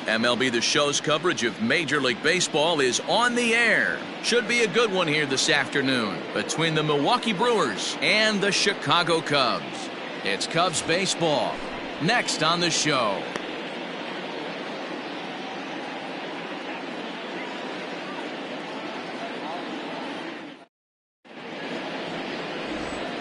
MLB The Show's coverage of Major League Baseball is on the air. Should be a good one here this afternoon between the Milwaukee Brewers and the Chicago Cubs. It's Cubs baseball next on the show.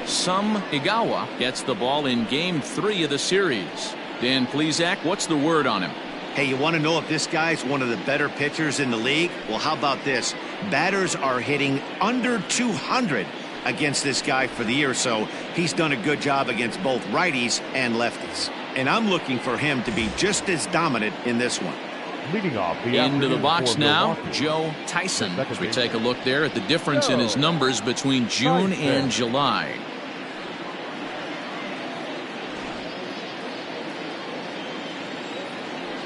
Sam Igawa gets the ball in Game 3 of the series. Dan Plesac, what's the word on him? Hey, you want to know if this guy's one of the better pitchers in the league? Well, how about this? Batters are hitting under 200 against this guy for the year, so he's done a good job against both righties and lefties. And I'm looking for him to be just as dominant in this one. Leading off into the box now, Joe Tyson. As we take a look there at the difference in his numbers between June and July.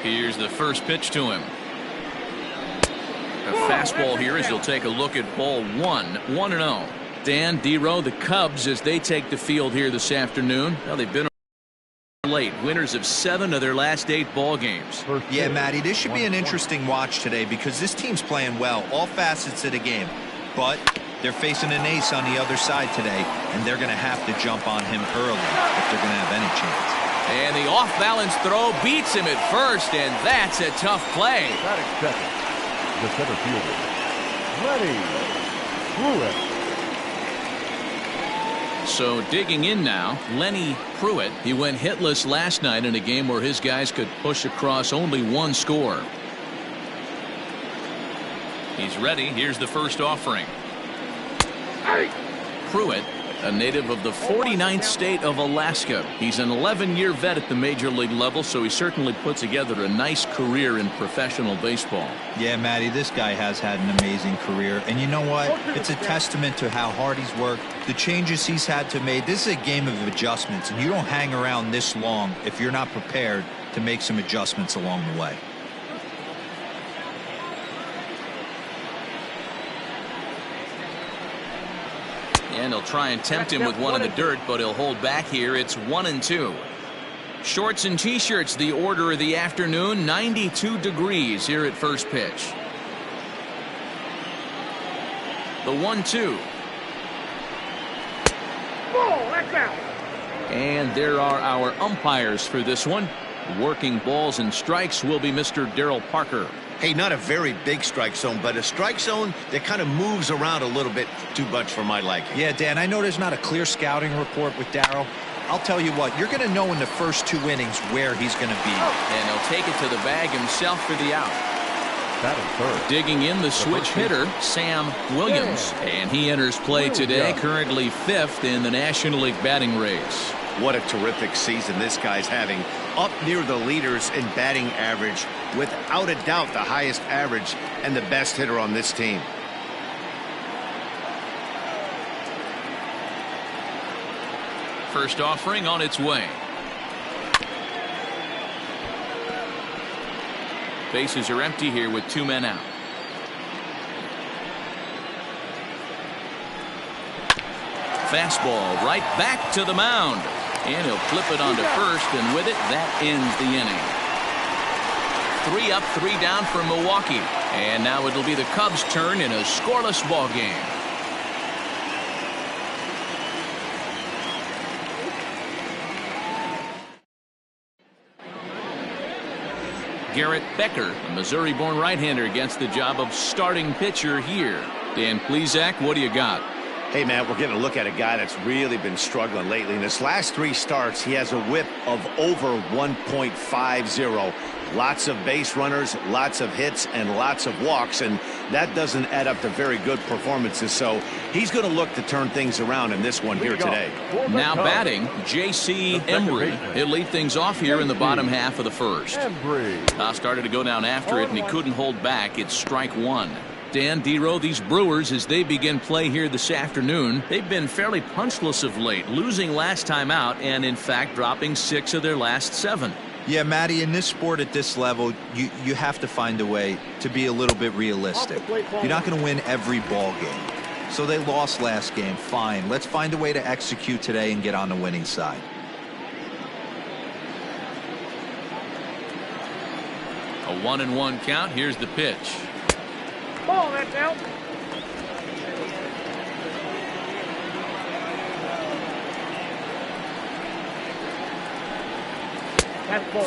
Here's the first pitch to him. A fastball here as he'll take a look at ball 1-0. Dan, D-Row, the Cubs as they take the field here this afternoon. Well, they've been late, winners of 7 of their last 8 ball games. Yeah, Matty, this should be an interesting watch today because this team's playing well, all facets of the game. But they're facing an ace on the other side today, and they're going to have to jump on him early if they're going to have any chance. And the off-balance throw beats him at first, and that's a tough play. The center fielder, Lenny Pruitt. So digging in now, Lenny Pruitt. He went hitless last night in a game where his guys could push across only 1 score. He's ready. Here's the first offering. Pruitt, a native of the 49th state of Alaska. He's an 11-year vet at the major league level, so he certainly put together a nice career in professional baseball. Yeah, Matty, this guy has had an amazing career. And you know what? It's a testament to how hard he's worked, the changes he's had to make. This is a game of adjustments, and you don't hang around this long if you're not prepared to make some adjustments along the way. And he'll try and tempt him with one in the dirt, but he'll hold back here. It's 1-2. Shorts and T-shirts, the order of the afternoon. 92 degrees here at first pitch. The 1-2. And there are our umpires for this one. Working balls and strikes will be Mr. Darryl Parker. Hey, not a very big strike zone, but a strike zone that kind of moves around a little bit too much for my liking. Yeah, Dan, I know there's not a clear scouting report with Darryl. I'll tell you what, you're going to know in the first 2 innings where he's going to be. And he'll take it to the bag himself for the out. Digging in the switch hitter, Sam Williams. And he enters play today, currently 5th in the National League batting race. What a terrific season this guy's having. Up near the leaders in batting average, without a doubt the highest average and the best hitter on this team. First offering on its way. Bases are empty here with 2 men out. Fastball right back to the mound. And he'll flip it onto first, and with it, that ends the inning. 3 up, 3 down for Milwaukee. And now it'll be the Cubs' turn in a scoreless ball game. Garrett Becker, a Missouri-born right-hander, gets the job of starting pitcher here. Dan Plesac, what do you got? Hey, man, we're getting a look at a guy that's really been struggling lately. In his last 3 starts, he has a whip of over 1.50. Lots of base runners, lots of hits, and lots of walks, and that doesn't add up to very good performances. So he's going to look to turn things around in this one here today. Now batting, J.C. Embry. He'll lead things off here in the bottom half of the first. Started to go down after it, and he couldn't hold back. It's strike 1. Dan, D-Row, these Brewers, as they begin play here this afternoon, they've been fairly punchless of late, losing last time out and, in fact, dropping 6 of their last 7. Yeah, Matty, in this sport at this level, you have to find a way to be a little bit realistic. You're not going to win every ball game. So they lost last game. Fine. Let's find a way to execute today and get on the winning side. A 1-1 count. Here's the pitch. Ball, that's out.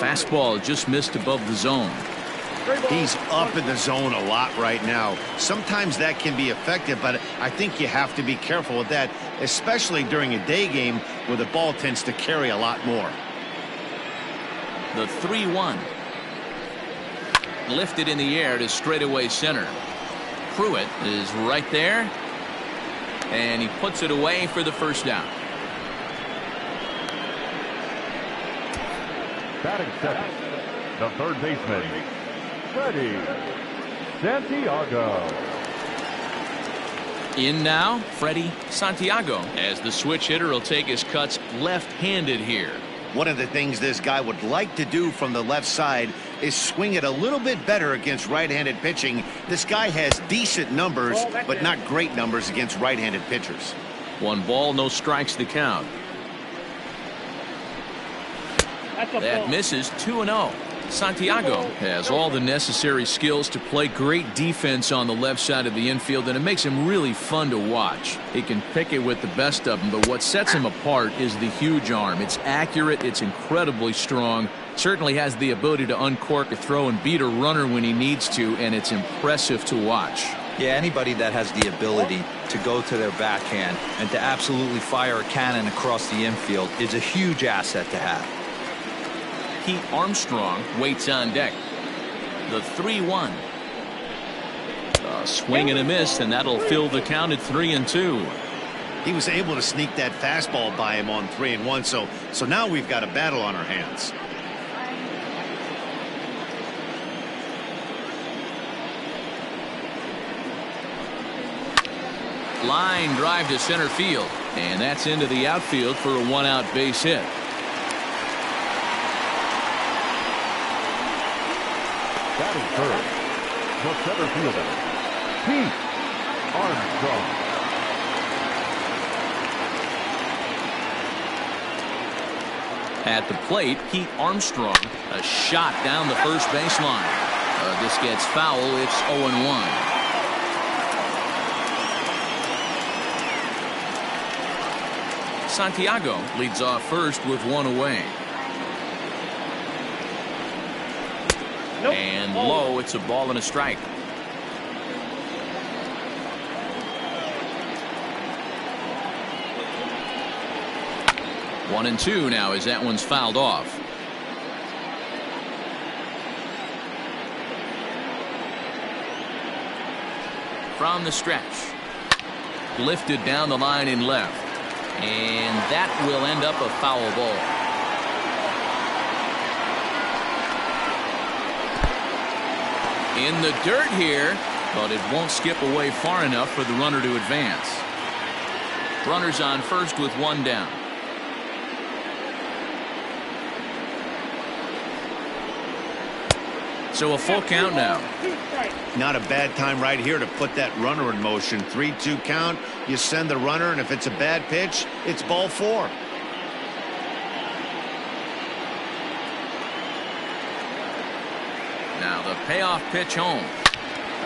Fastball just missed above the zone. He's up in the zone a lot right now. Sometimes that can be effective, but I think you have to be careful with that, especially during a day game where the ball tends to carry a lot more. The 3-1. Lifted in the air to straightaway center. Pruitt is right there, and he puts it away for the first down. Batting second, the third baseman, Freddie Santiago. In now, Freddie Santiago, as the switch hitter will take his cuts left-handed here. One of the things this guy would like to do from the left side is swing it a little bit better against right-handed pitching. This guy has decent numbers, but not great numbers against right-handed pitchers. 1 ball, no strikes to count. That misses. 2-0. Santiago has all the necessary skills to play great defense on the left side of the infield, and it makes him really fun to watch. He can pick it with the best of them, but what sets him apart is the huge arm. It's accurate, it's incredibly strong, certainly has the ability to uncork a throw and beat a runner when he needs to, and it's impressive to watch. Yeah, anybody that has the ability to go to their backhand and to absolutely fire a cannon across the infield is a huge asset to have. Pete Armstrong waits on deck. The 3-1. A swing and a miss, and that'll fill the count at 3-2. He was able to sneak that fastball by him on 3-1, so now we've got a battle on our hands. Line drive to center field, and that's into the outfield for a 1-out base hit. Batting third, the center fielder, Pete Armstrong. At the plate, Pete Armstrong. A shot down the first baseline. This gets foul. It's 0-1. Santiago leads off first with 1 away. Nope. And low, it's a ball and a strike. One and two now as that one's fouled off. From the stretch. Lifted down the line in left. And that will end up a foul ball. In the dirt here, but it won't skip away far enough for the runner to advance. Runners on first with 1 down. So a full count now. Not a bad time right here to put that runner in motion. 3-2 count. You send the runner, and if it's a bad pitch, it's ball 4. Now the payoff pitch home.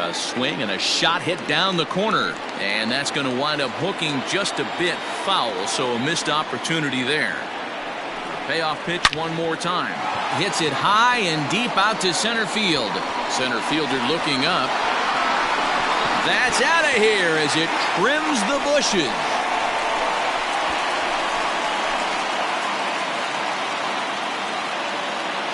A swing and a shot hit down the corner, and that's going to wind up hooking just a bit foul, so a missed opportunity there. Payoff pitch one more time. Hits it high and deep out to center field. Center fielder looking up. That's out of here as it trims the bushes.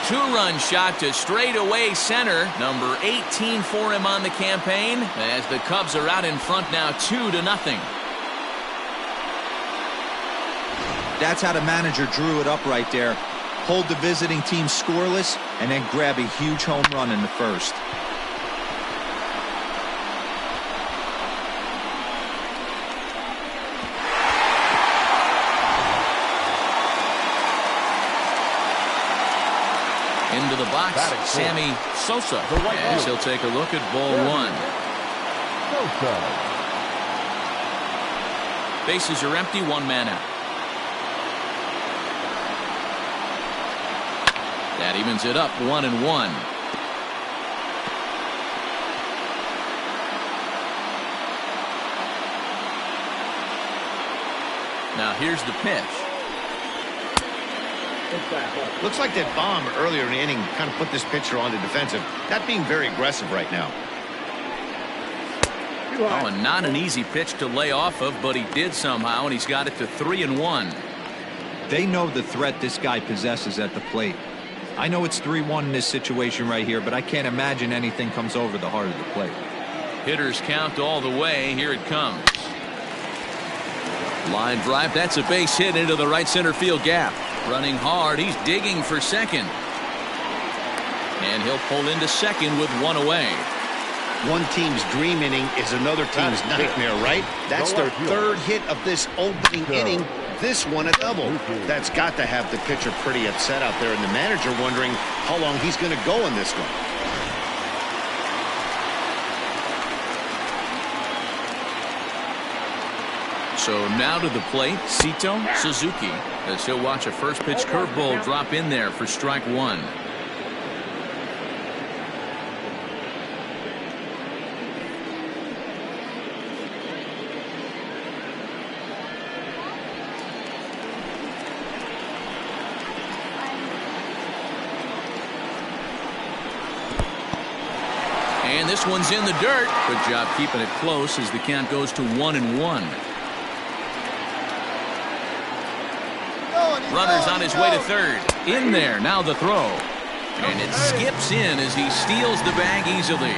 Two-run shot to straightaway center. Number 18 for him on the campaign as the Cubs are out in front now 2-0. That's how the manager drew it up right there. Hold the visiting team scoreless and then grab a huge home run in the first. Into the box, Sammy Sosa, as he'll take a look at ball 1. Bases are empty, 1 man out. That evens it up 1-1. Now here's the pitch. Looks like that bomb earlier in the inning kind of put this pitcher on the defensive. Not being very aggressive right now. Oh, and not an easy pitch to lay off of, but he did somehow, and he's got it to 3-1. They know the threat this guy possesses at the plate. I know it's 3-1 in this situation right here, but I can't imagine anything comes over the heart of the plate. Hitters count all the way. Here it comes. Line drive. That's a base hit into the right center field gap. Running hard. He's digging for second. And he'll pull into second with one away. One team's dream inning is another team's nightmare, right? That's their third hit of this opening inning. This one a double. That's got to have the pitcher pretty upset out there, and the manager wondering how long he's going to go in this one. So now to the plate, Sito Suzuki, as he'll watch a first pitch curveball drop in there for strike one. And this one's in the dirt. Good job keeping it close as the count goes to 1-1. Runner's on his way to third. In there, now the throw. And it skips in as he steals the bag easily.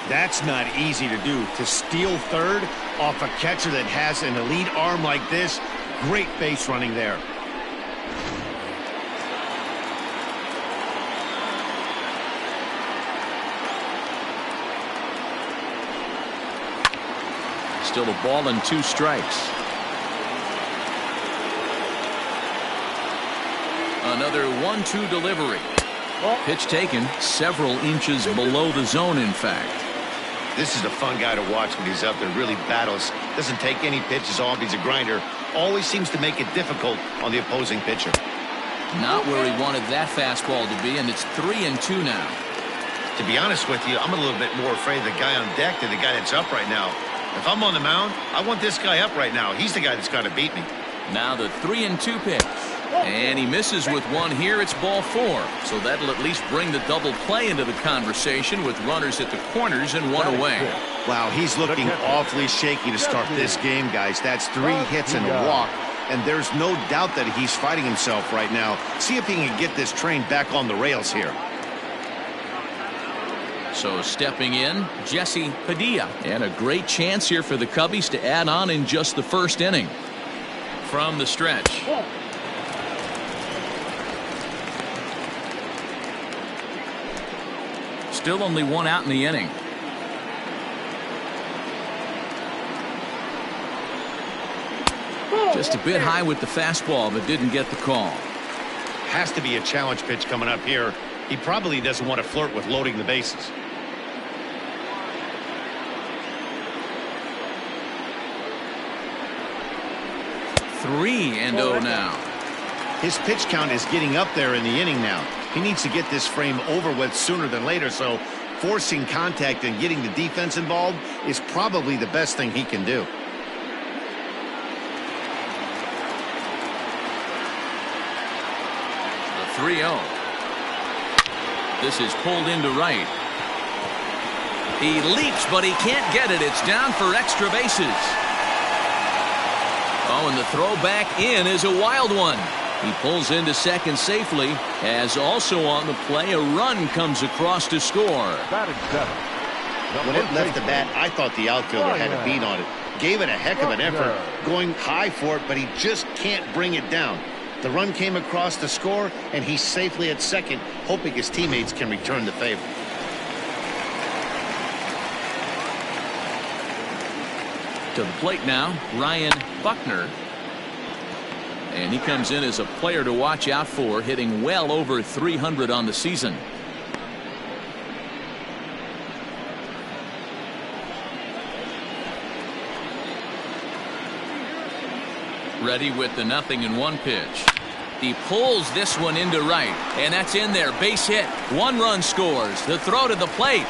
That's not easy to do. To steal third off a catcher that has an elite arm like this, great base running there. Still a ball and 2 strikes. Another 1-2 delivery. Pitch taken several inches below the zone, in fact. This is a fun guy to watch when he's up there. Really battles. Doesn't take any pitches off. He's a grinder. Always seems to make it difficult on the opposing pitcher. Not where he wanted that fastball to be, and it's 3-2 now. To be honest with you, I'm a little bit more afraid of the guy on deck than the guy that's up right now. If I'm on the mound, I want this guy up right now. He's the guy that's got to beat me. Now the 3-2 pitch. And he misses with one here. It's ball 4. So that'll at least bring the double play into the conversation with runners at the corners and one away. Wow, he's looking awfully shaky to start this game, guys. That's 3 hits and a walk. And there's no doubt that he's fighting himself right now. See if he can get this train back on the rails here. So stepping in, Jesse Padilla. And a great chance here for the Cubbies to add on in just the first inning. From the stretch. Still only 1 out in the inning. Just a bit high with the fastball, but didn't get the call. Has to be a challenge pitch coming up here. He probably doesn't want to flirt with loading the bases. Three and 0 now. His pitch count is getting up there in the inning now. He needs to get this frame over with sooner than later, so forcing contact and getting the defense involved is probably the best thing he can do. The 3-0. This is pulled into right. He leaps, but he can't get it. It's down for extra bases. Oh, and the throw back in is a wild one. He pulls into second safely, as also on the play a run comes across to score. When it left the bat, I thought the outfielder had a beat on it. Gave it a heck of an effort, going high for it, but he just can't bring it down. The run came across to score, and he's safely at second, hoping his teammates can return the favor. To the plate now, Ryan Buckner. And he comes in as a player to watch out for, hitting well over 300 on the season. Ready with the 0-1 pitch. He pulls this one into right, and that's in there. Base hit. 1 run scores. The throw to the plate.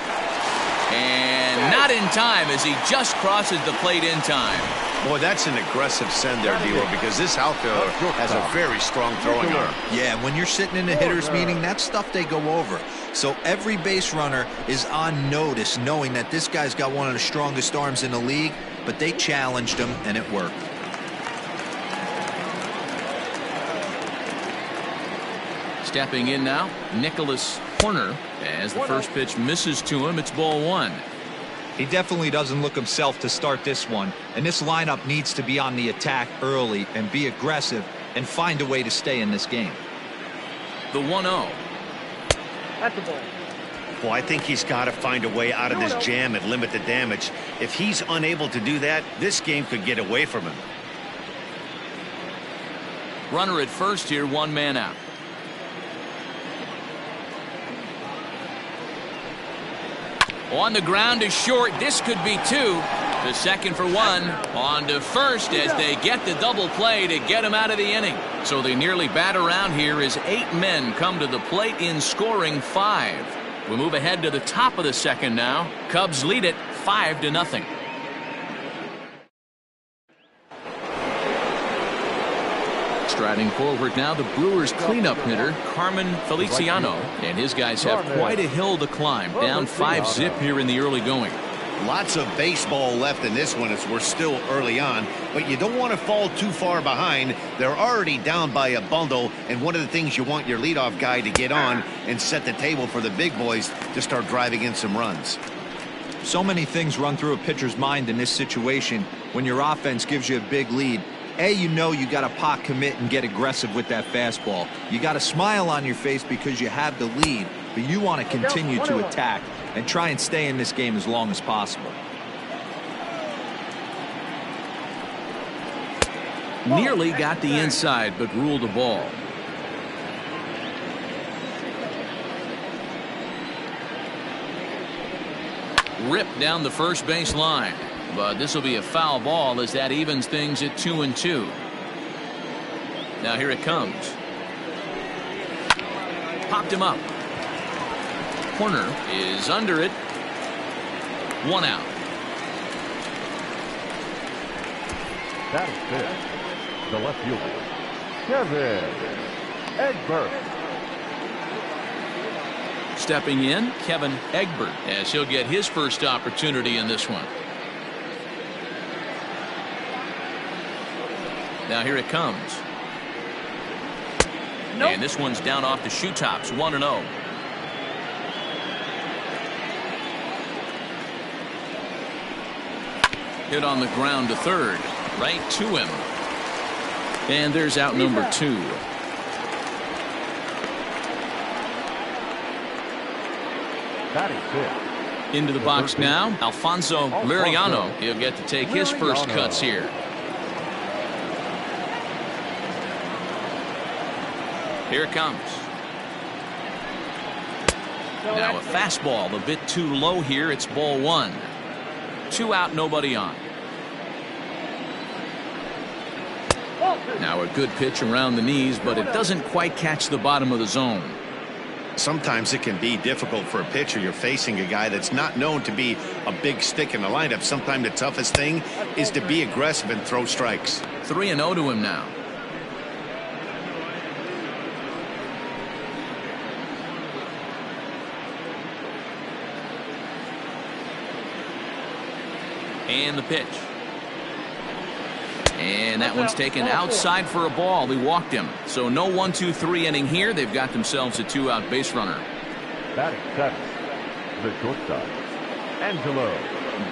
And not in time as he just crosses the plate in time. Boy, that's an aggressive send there, D-Row, because this outfielder has a very strong throwing arm. Yeah, when you're sitting in a hitter's meeting, that's stuff they go over. So every base runner is on notice, knowing that this guy's got one of the strongest arms in the league, but they challenged him, and it worked. Stepping in now, Nicholas Horner. As the first pitch misses to him, it's ball one. He definitely doesn't look himself to start this one, and this lineup needs to be on the attack early and be aggressive and find a way to stay in this game. The 1-0. That's the ball. Well, I think he's got to find a way out of this jam and limit the damage. If he's unable to do that, this game could get away from him. Runner at first here, one man out. On the ground is short. This could be two. The second for one. On to first as they get the double play to get him out of the inning. So they nearly bat around here as 8 men come to the plate in scoring 5. We move ahead to the top of the second now. Cubs lead it 5-0. Striding forward now, the Brewers cleanup hitter, Carmen Feliciano. And his guys have quite a hill to climb. Down 5-zip here in the early going. Lots of baseball left in this one as we're still early on, but you don't want to fall too far behind. They're already down by a bundle, and one of the things you want your leadoff guy to get on and set the table for the big boys to start driving in some runs. So many things run through a pitcher's mind in this situation when your offense gives you a big lead. You know you got to pot commit and get aggressive with that fastball. You got a smile on your face because you have the lead, but you want to continue to attack and try and stay in this game as long as possible. Nearly got the inside, but ruled a ball. Ripped down the first base line. But this will be a foul ball as that evens things at 2-2. Now here it comes. Popped him up. Corner is under it. 1 out. That is fifth. The left fielder, Kevin Egbert. Stepping in, Kevin Egbert, as he'll get his first opportunity in this one. Now here it comes. Nope. And this one's down off the shoe tops, 1-0. Hit on the ground to third, right to him. And there's out number 2. That is fifth. Into the box now, Alfonso Liriano. He'll get to take his first cuts here. Here it comes. Now a fastball a bit too low here. It's ball 1. 2 out, nobody on. Now a good pitch around the knees, but it doesn't quite catch the bottom of the zone. Sometimes it can be difficult for a pitcher. You're facing a guy that's not known to be a big stick in the lineup. Sometimes the toughest thing is to be aggressive and throw strikes. 3-0 to him now. And the pitch. And that one's taken outside for a ball. He walked him. So no 1-2-3 inning here. They've got themselves a 2-out base runner. Batting seventh, the shortstop, Angelo.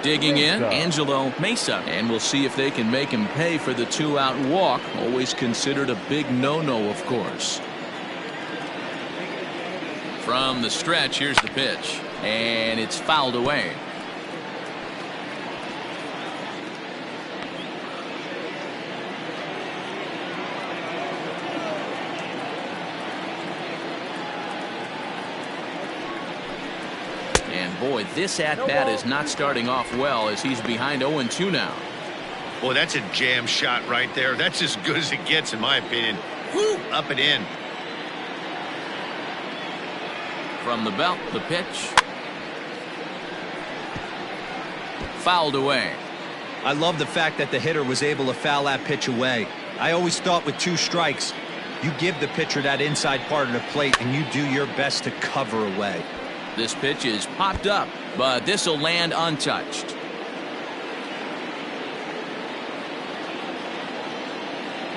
Digging in, Angelo Mesa. And we'll see if they can make him pay for the 2-out walk. Always considered a big no-no, of course. From the stretch, here's the pitch. And it's fouled away. Boy, this at-bat is not starting off well as he's behind 0-2 now. Boy, that's a jam shot right there. That's as good as it gets, in my opinion. Woo, up and in. From the belt, the pitch. Fouled away. I love the fact that the hitter was able to foul that pitch away. I always thought with 2 strikes, you give the pitcher that inside part of the plate and you do your best to cover away. This pitch is popped up, but this will land untouched.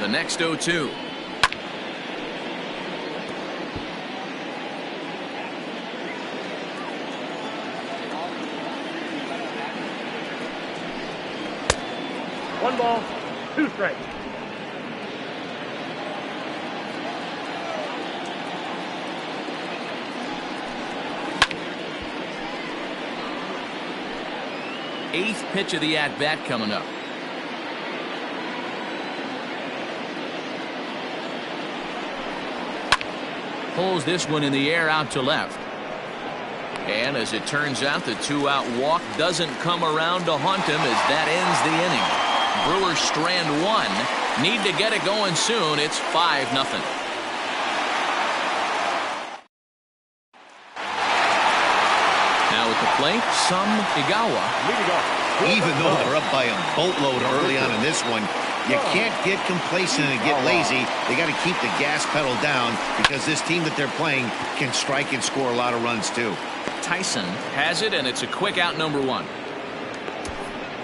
The next 0-2. One ball, 2 strikes. Eighth pitch of the at-bat coming up. Pulls this one in the air out to left. And as it turns out, the 2-out walk doesn't come around to haunt him as that ends the inning. Brewers strand 1. Need to get it going soon. It's 5-0. Plate, Some Igawa. Even though they're up by a boatload early on in this one, you can't get complacent and get lazy. They got to keep the gas pedal down because this team that they're playing can strike and score a lot of runs too. Tyson has it, and it's a quick out, number 1.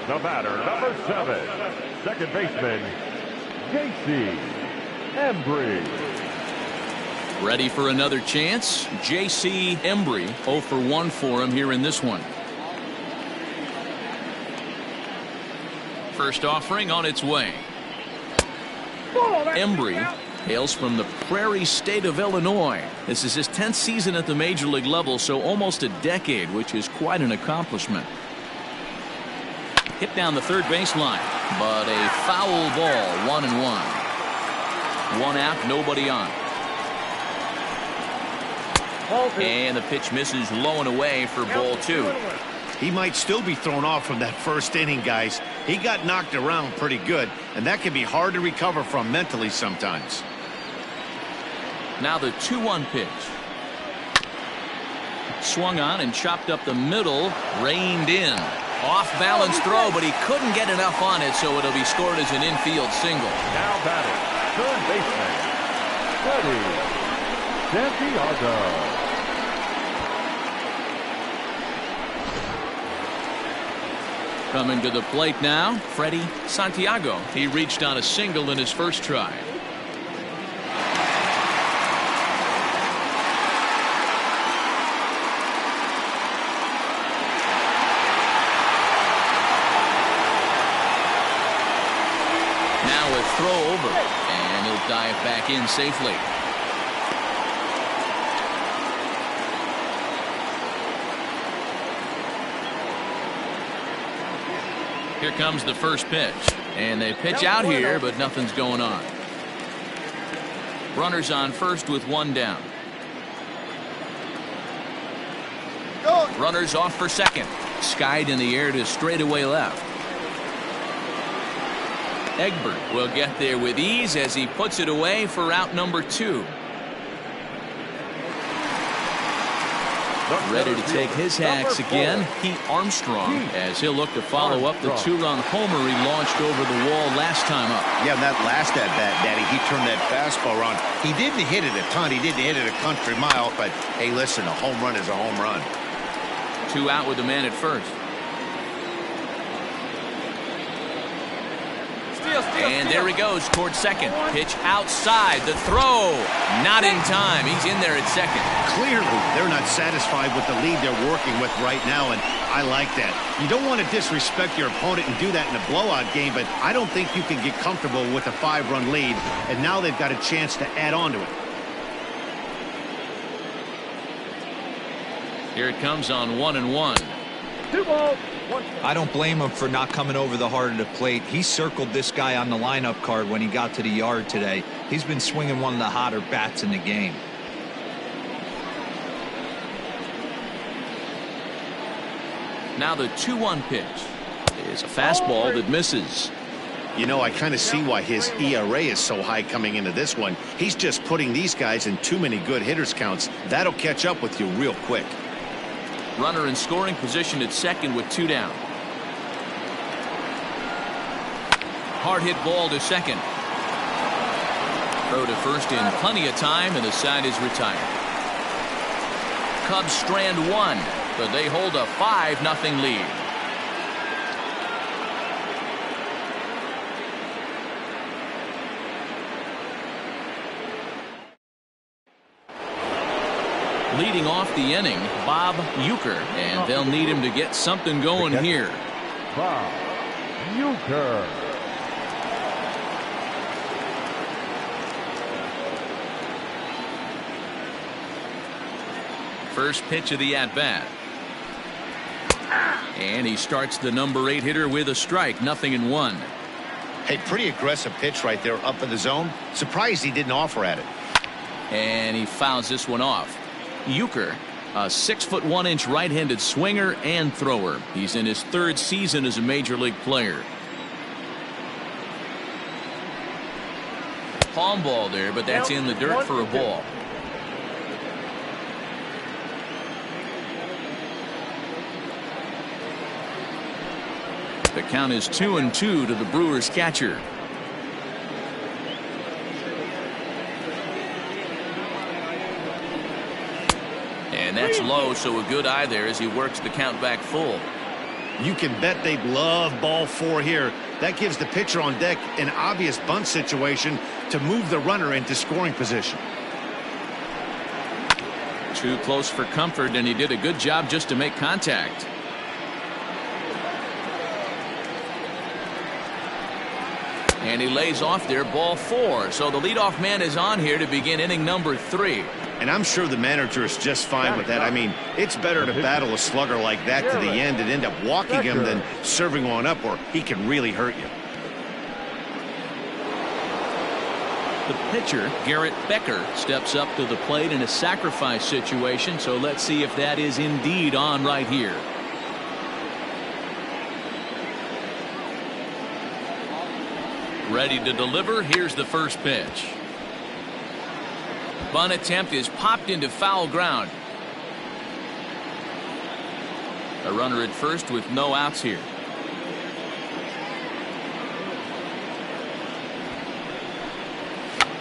The batter, number 7, second baseman, J.C. Embry. Ready for another chance. J.C. Embry, 0 for 1 for him here in this one. First offering on its way. Embry hails from the Prairie State of Illinois. This is his 10th season at the major league level, so almost a decade, which is quite an accomplishment. Hit down the third baseline, but a foul ball, 1-1. 1 out, nobody on. And the pitch misses low and away for ball 2. He might still be thrown off from that first inning, guys. He got knocked around pretty good, and that can be hard to recover from mentally sometimes. Now the 2-1 pitch. Swung on and chopped up the middle, reined in. Off balance throw, but he couldn't get enough on it, so it'll be scored as an infield single. Now batting, third baseman, Freddie Santiago. Coming to the plate now, Freddie Santiago. He reached on a single in his first try. Now a throw over, and he'll dive back in safely. Here comes the first pitch, and they pitch out here, but nothing's going on. Runners on first with 1 down. Runners off for second. Skied in the air to straightaway left. Egbert will get there with ease as he puts it away for out number 2. Ready to take his hacks again, Pete Armstrong, as he'll look to follow up the 2-run homer he launched over the wall last time up. Yeah, that last at-bat, Daddy, he turned that fastball around. He didn't hit it a ton. He didn't hit it a country mile, but hey, listen, a home run is a home run. 2 out with the man at first. And there he goes towards second. Pitch outside. The throw. Not in time. He's in there at second. Clearly, they're not satisfied with the lead they're working with right now, and I like that. You don't want to disrespect your opponent and do that in a blowout game, but I don't think you can get comfortable with a 5-run lead, and now they've got a chance to add on to it. Here it comes on 1-1. 2 balls, 1 strike. I don't blame him for not coming over the heart of the plate. He circled this guy on the lineup card when he got to the yard today. He's been swinging one of the hotter bats in the game. Now the 2-1 pitch is a fastball that misses. You know, I kind of see why his ERA is so high coming into this one. He's just putting these guys in too many good hitters counts. That'll catch up with you real quick. Runner in scoring position at second with 2 down. Hard hit ball to second. Throw to first in plenty of time, and the side is retired. Cubs strand one, but they hold a 5-0 lead. Leading off the inning, Bob Uecker, and they'll need him to get something going here. Bob Uecker. First pitch of the at-bat. And he starts the number 8 hitter with a strike, 0-1. Hey, pretty aggressive pitch right there up in the zone. Surprised he didn't offer at it. And he fouls this one off. Uecker, a 6'1" right-handed swinger and thrower. He's in his 3rd season as a major league player. Palm ball there, but that's in the dirt for a ball. The count is 2-2 to the Brewers catcher. And that's low, so a good eye there as he works the count back full. You can bet they love ball 4 here. That gives the pitcher on deck an obvious bunt situation to move the runner into scoring position. Too close for comfort, and he did a good job just to make contact. And he lays off there, ball 4. So the leadoff man is on here to begin inning number 3. And I'm sure the manager is just fine with that. I mean, it's better to battle a slugger like that to the end and end up walking him than serving one up where he can really hurt you. The pitcher, Garrett Becker, steps up to the plate in a sacrifice situation. So let's see if that is indeed on right here. Ready to deliver. Here's the first pitch. Bunt attempt is popped into foul ground. A runner at first with no outs here.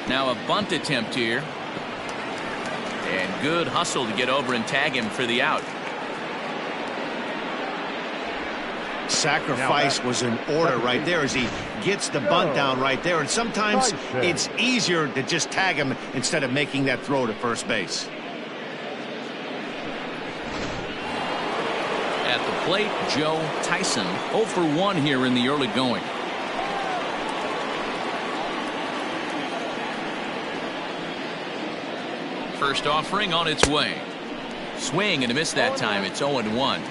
Now a bunt attempt here. And good hustle to get over and tag him for the out. Sacrifice was in order right there as he gets the bunt down right there, and sometimes it's easier to just tag him instead of making that throw to first base. At the plate, Joe Tyson, 0 for 1 here in the early going. First offering on its way. Swing and a miss that time. It's 0-1.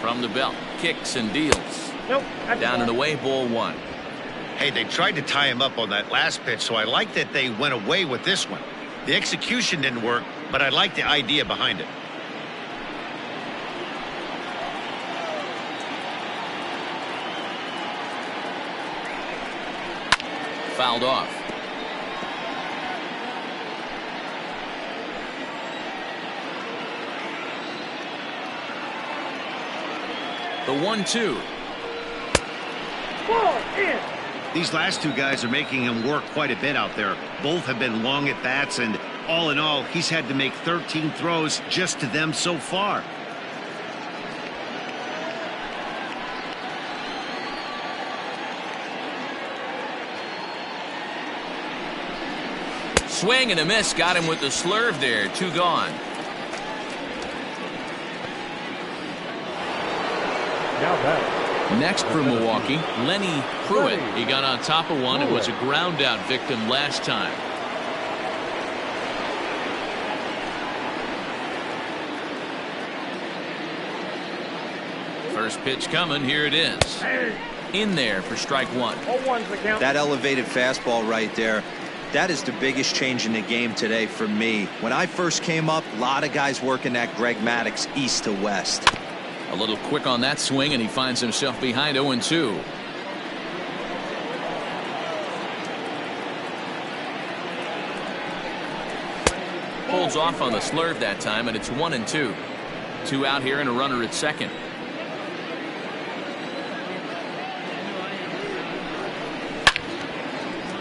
From the belt, kicks and deals. Nope. Down and away, ball 1. Hey, they tried to tie him up on that last pitch, so I like that they went away with this one. The execution didn't work, but I like the idea behind it. Fouled off. The 1-2. Ball in. These last two guys are making him work quite a bit out there. Both have been long at bats, and all in all, he's had to make 13 throws just to them so far. Swing and a miss. Got him with the slurve there. 2 gone. Now back. Next for Milwaukee, Lenny Pruitt. He got on top of one and was a ground out victim last time. First pitch coming. Here it is. In there for strike 1. 0-1's the count. That elevated fastball right there, that is the biggest change in the game today for me. When I first came up, a lot of guys working that Greg Maddux east to west. A little quick on that swing, and he finds himself behind 0-2. Pulled pulls off on the slurve that time, and it's 1-2. 2 out here and a runner at second.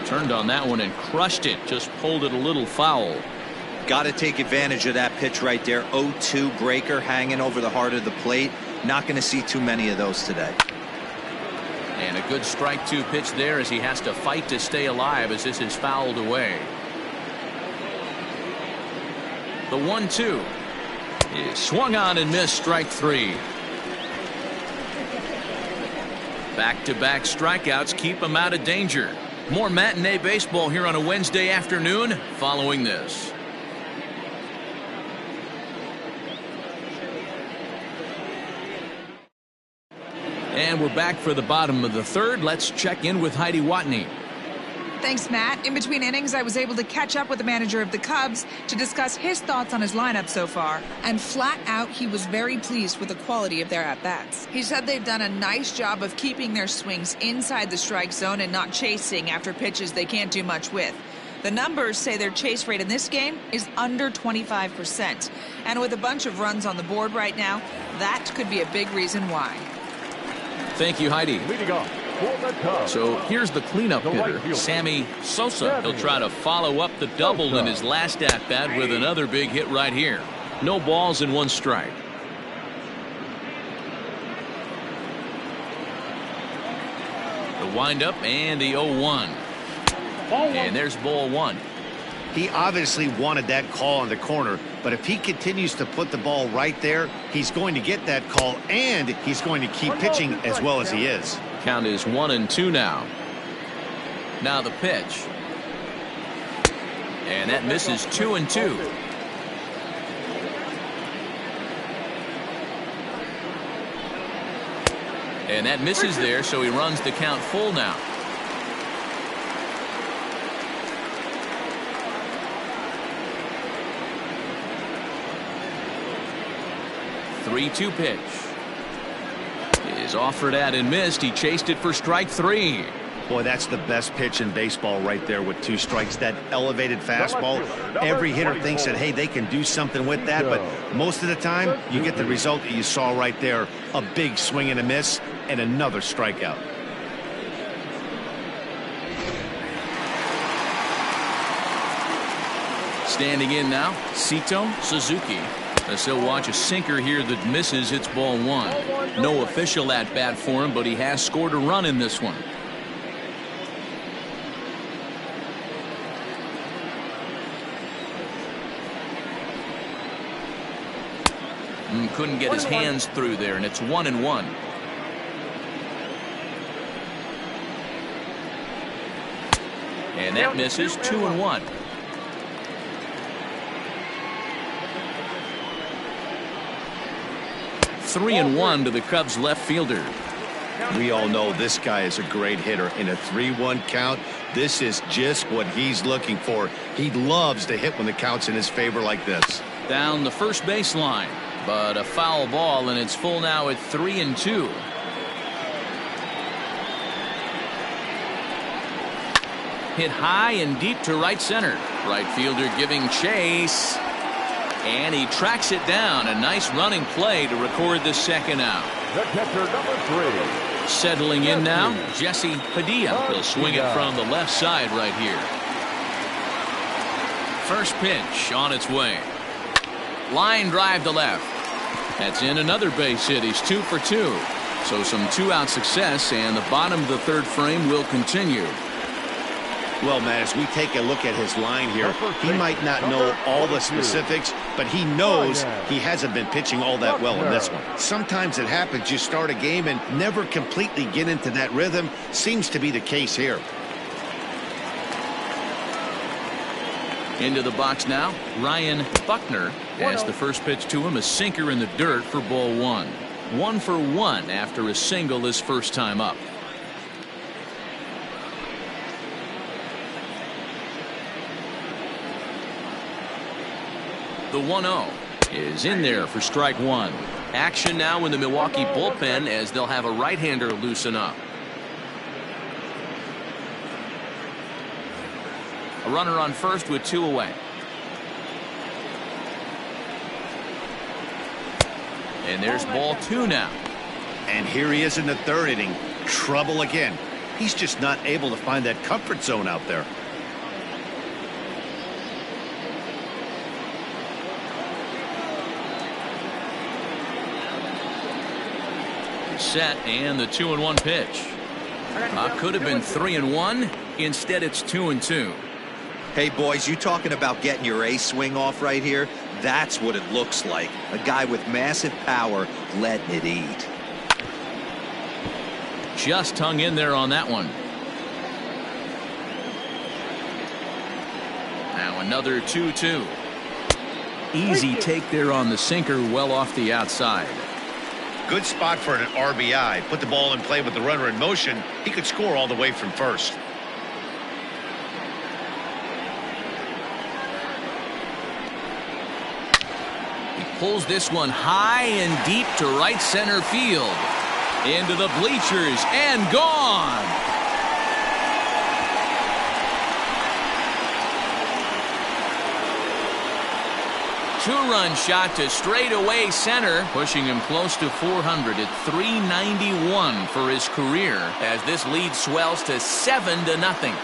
Turned on that one and crushed it. Just pulled it a little foul. Got to take advantage of that pitch right there. 0-2 breaker hanging over the heart of the plate. Not going to see too many of those today. And a good strike 2 pitch there as he has to fight to stay alive as this is fouled away. The 1-2 is swung on and missed. Strike 3. Back-to-back strikeouts keep him out of danger. More matinee baseball here on a Wednesday afternoon following this. And we're back for the bottom of the third. Let's check in with Heidi Watney. Thanks, Matt. In between innings, I was able to catch up with the manager of the Cubs to discuss his thoughts on his lineup so far. And flat out, he was very pleased with the quality of their at-bats. He said they've done a nice job of keeping their swings inside the strike zone and not chasing after pitches they can't do much with. The numbers say their chase rate in this game is under 25%. And with a bunch of runs on the board right now, that could be a big reason why. Thank you, Heidi. Leading off for the Cubs. So here's the cleanup The right hitter, fielder, Sammy Sosa. He'll try to follow up the double in his last at-bat with another big hit right here. No balls and 1 strike. The windup and the 0-1. And there's ball 1. He obviously wanted that call in the corner, but if he continues to put the ball right there, he's going to get that call, and he's going to keep pitching as well as he is. Count is 1-2 now. Now the pitch. And that misses. 2-2. And that misses there, so he runs the count full now. 3-2 pitch is offered at and missed. He chased it for strike 3. Boy, that's the best pitch in baseball right there with 2 strikes. That elevated fastball. Every hitter thinks that, hey, they can do something with that, but most of the time you get the result that you saw right there. A big swing and a miss and another strikeout. Standing in now, Sito Suzuki. As he'll watch a sinker here that misses. It's ball 1. No official at bat for him, but he has scored a run in this one. Couldn't get his hands through there, and it's 1-1. And that misses. 2-1. 3-1 to the Cubs left fielder. We all know this guy is a great hitter. In a 3-1 count, this is just what he's looking for. He loves to hit when the count's in his favor like this. Down the first baseline, but a foul ball, and it's full now at 3-2. Hit high and deep to right center. Right fielder giving chase. And he tracks it down. A nice running play to record the second out. The catcher, number 3. Settling in now, Jesse Padilla. He'll swing it from the left side right here. First pitch on its way. Line drive to left. That's in another base hit. He's 2 for 2. So some 2-out success, and the bottom of the third frame will continue. Well, Matt, as we take a look at his line here, he might not know all the specifics, but he knows he hasn't been pitching all that well in this one. Sometimes it happens. You start a game and never completely get into that rhythm. Seems to be the case here. Into the box now, Ryan Buckner, as the first pitch to him, a sinker in the dirt for ball 1. 1 for 1 after a single his first time up. The 1-0 is in there for strike 1. Action now in the Milwaukee bullpen as they'll have a right-hander loosen up. A runner on first with 2 away. And there's ball 2 now. And here he is in the 3rd inning. Trouble again. He's just not able to find that comfort zone out there. Set, and the 2-1 pitch. Could have been 3-1. Instead, it's 2-2. Hey, boys, you talking about getting your ace swing off right here? That's what it looks like. A guy with massive power letting it eat. Just hung in there on that one. Now another 2-2. Easy take there on the sinker, well off the outside. Good spot for an RBI. Put the ball in play with the runner in motion. He could score all the way from first. He pulls this one high and deep to right center field. Into the bleachers and gone. Two-run shot to straightaway center, pushing him close to 400 at 391 for his career as this lead swells to 7-0.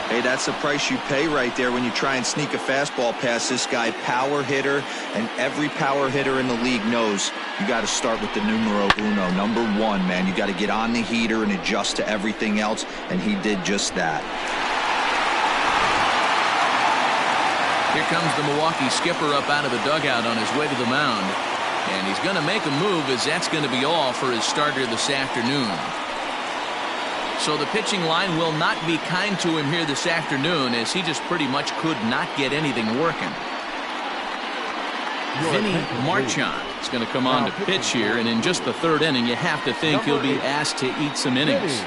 Hey, that's the price you pay right there when you try and sneak a fastball past this guy. Power hitter, and every power hitter in the league knows you got to start with the numero uno, number 1, man. You got to get on the heater and adjust to everything else, and he did just that. Here comes the Milwaukee skipper up out of the dugout on his way to the mound, and he's going to make a move, as that's going to be all for his starter this afternoon. So the pitching line will not be kind to him here this afternoon, as he just pretty much could not get anything working. Vinny Marchand is going to come on to pitch here, and in just the 3rd inning, you have to think he'll be asked to eat some innings.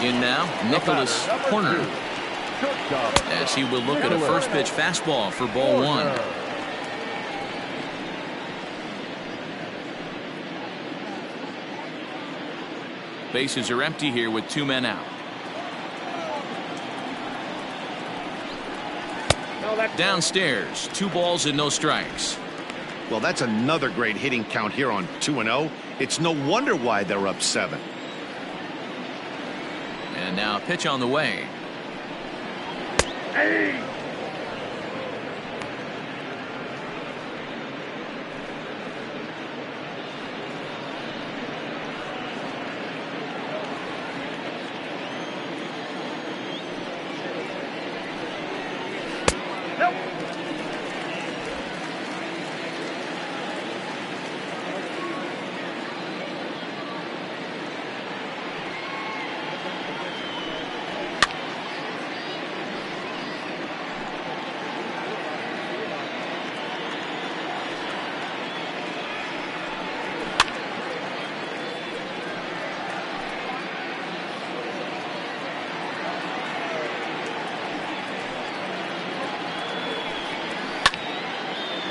In now, Nicholas Horner, as he will look at a first pitch fastball for ball 1. Bases are empty here with 2 men out. Downstairs, 2 balls and no strikes. Well, that's another great hitting count here on 2-0. It's no wonder why they're up 7. And now a pitch on the way. Hey!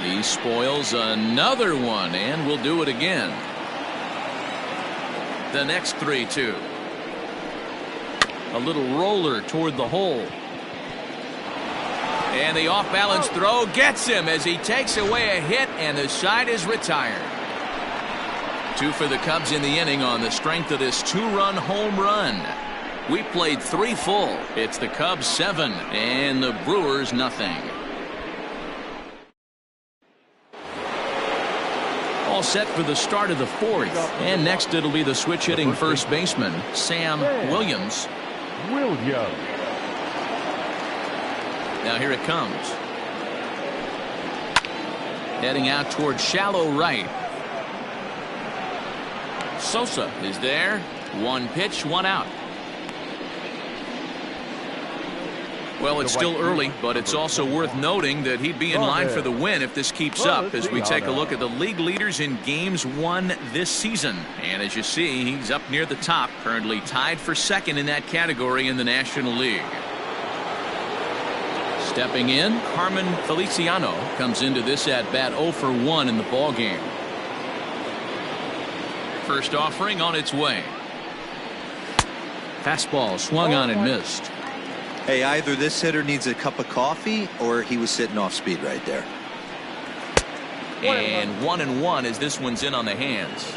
He spoils another one, and will do it again. The next 3-2. A little roller toward the hole. And the off-balance throw gets him as he takes away a hit, and the side is retired. 2 for the Cubs in the inning on the strength of this 2-run home run. We played 3 full. It's the Cubs 7 and the Brewers nothing. All set for the start of the 4th, and next it'll be the switch hitting first baseman Sam Williams. Now here it comes. Heading out toward shallow right. Sosa is there. 1 pitch, 1 out. Well, it's still early, but it's also worth noting that he'd be in line for the win if this keeps up, as we take a look at the league leaders in games won this season. And as you see, he's up near the top, currently tied for 2nd in that category in the National League. Stepping in, Carmen Feliciano comes into this at bat 0 for 1 in the ball game. First offering on its way. Fastball swung on and missed. Hey, either this hitter needs a cup of coffee or he was sitting off speed right there. And 1-1 as this one's in on the hands.